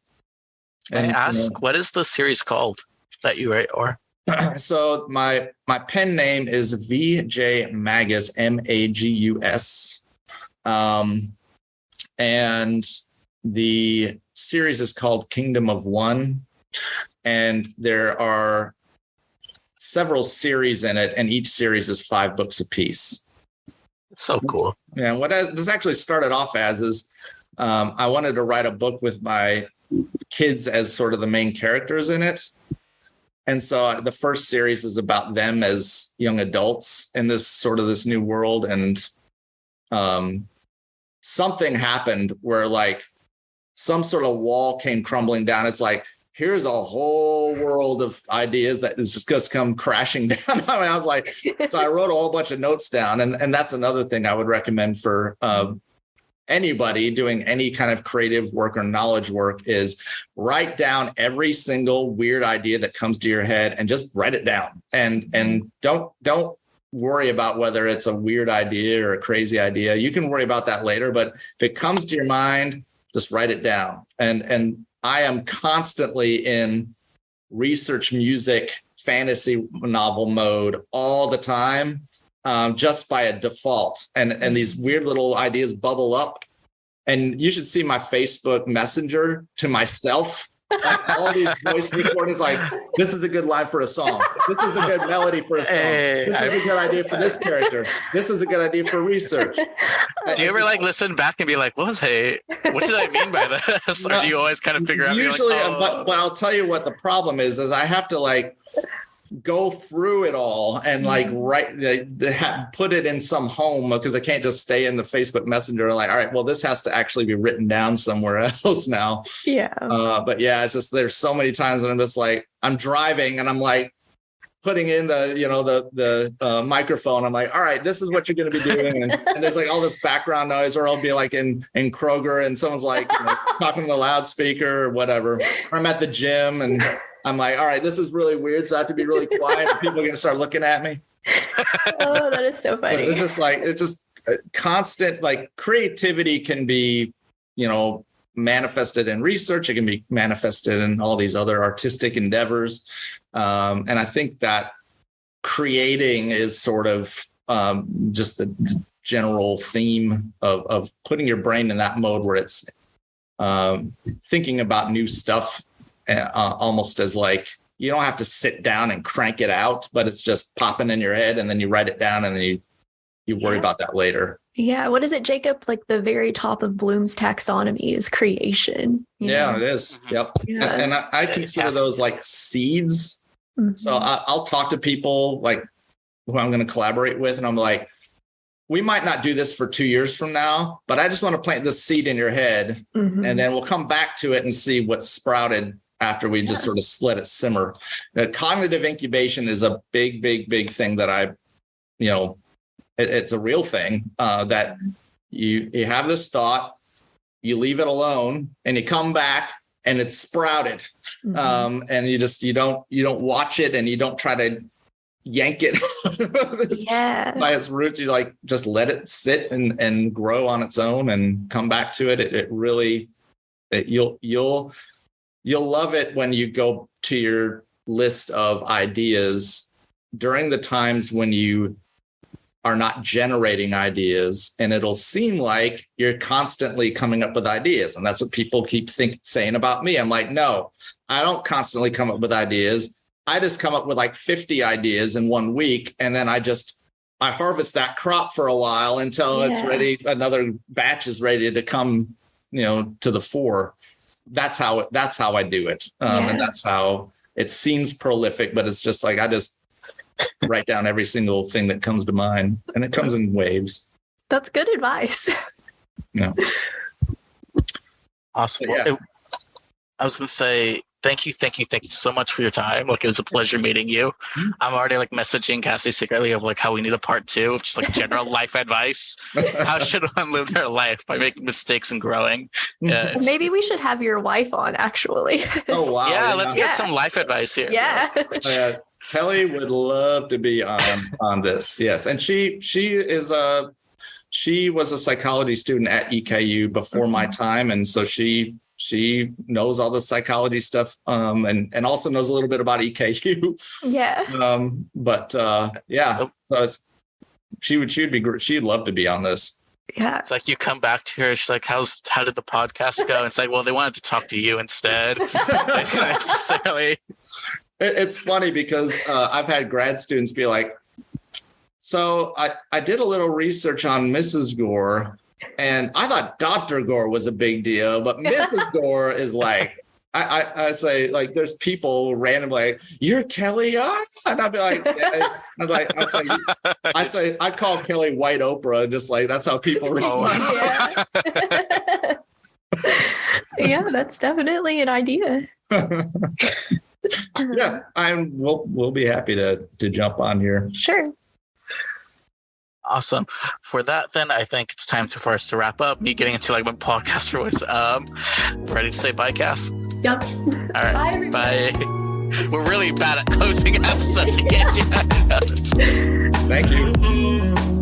And I ask, what is the series called that you write? Or so my pen name is VJ Magus, Magus, and the series is called Kingdom of One, and there are several series in it, and each series is 5 books apiece. It's so cool. Yeah, what this actually started off as is I wanted to write a book with my kids as sort of the main characters in it. And so the first series is about them as young adults in this new world. And something happened where like some sort of wall came crumbling down. It's like, here's a whole world of ideas that is just come crashing down. I mean, I was like, so I wrote a whole bunch of notes down. And that's another thing I would recommend for anybody doing any kind of creative work or knowledge work is write down every single weird idea that comes to your head and just write it down. And don't worry about whether it's a weird idea or a crazy idea. You can worry about that later, but if it comes to your mind, just write it down. And I am constantly in research music, fantasy novel mode all the time, just by a default. And these weird little ideas bubble up. And you should see my Facebook Messenger to myself. Like all these voice recordings, like, this is a good line for a song. This is a good melody for a song. This is a good idea for this character. This is a good idea for research. Do you ever like listen back and be like, what did I mean by this? Or do you always kind of figure out? Usually, like, but I'll tell you what the problem is I have to like go through it all and like put it in some home, because I can't just stay in the Facebook Messenger and like, all right, well, this has to actually be written down somewhere else now. Yeah. But yeah, it's just, there's so many times when I'm just like, I'm driving and I'm like putting in the microphone. I'm like, all right, this is what you're going to be doing. And there's like all this background noise, or I'll be like in Kroger and someone's like talking to the loudspeaker or whatever. Or I'm at the gym and I'm like, all right, this is really weird. So I have to be really quiet. And people are going to start looking at me. Oh, that is so funny. It's just constant, like creativity can be, manifested in research. It can be manifested in all these other artistic endeavors. And I think that creating is sort of just the general theme of putting your brain in that mode where it's thinking about new stuff, almost as like, you don't have to sit down and crank it out, but it's just popping in your head and then you write it down and then you worry about that later. Yeah. What is it, Jacob? Like the very top of Bloom's taxonomy is creation. Yeah, it is. Mm-hmm. Yep. Yeah. And I consider those like seeds. Mm-hmm. So I'll talk to people like who I'm going to collaborate with. And I'm like, we might not do this for 2 years from now, but I just want to plant this seed in your head. Mm-hmm. And then we'll come back to it and see what's sprouted after we just sort of let it simmer. The cognitive incubation is a big, big, big thing that it's a real thing that you have this thought, you leave it alone and you come back and it's sprouted. Mm-hmm. And you don't watch it and you don't try to yank it by its roots. You like just let it sit and grow on its own and come back to it. It really, you'll love it when you go to your list of ideas during the times when you are not generating ideas, and it'll seem like you're constantly coming up with ideas. And that's what people keep saying about me. I'm like, no, I don't constantly come up with ideas. I just come up with like 50 ideas in 1 week. And then I harvest that crop for a while until it's ready. Another batch is ready to come, to the fore. That's how I do it. And that's how it seems prolific, but it's just like, I just write down every single thing that comes to mind, and it comes in waves. That's good advice. No. Awesome. Yeah. I was going to say, thank you so much for your time. Like, it was a pleasure meeting you. I'm already like messaging Cassie secretly of like how we need a part 2 of just like general life advice. How should one live their life by making mistakes and growing? Maybe we should have your wife on, actually. Oh, wow. Yeah, let's get some life advice here. Yeah. Kelly would love to be on this. Yes. And she was a psychology student at EKU before my time. And so she knows all the psychology stuff, and also knows a little bit about EKU. Yeah. So she'd love to be on this. Yeah. It's like you come back to her, she's like, how did the podcast go? And it's like, well, they wanted to talk to you instead. They didn't necessarily. It's funny because I've had grad students be like, so I did a little research on Mrs. Gore, and I thought Dr. Gore was a big deal, but Mrs. Gore is like, I say, like, there's people randomly like, you're Kelly? And I'd be like, I call Kelly White Oprah, just like, that's how people respond. Yeah, that's definitely an idea. Yeah, we'll be happy to jump on here. Sure. Awesome. For that, then I think it's time for us to wrap up. Me getting into like my podcaster voice. Ready to say bye, Cass? Yep. All right. Bye. We're really bad at closing episodes again. Thank you.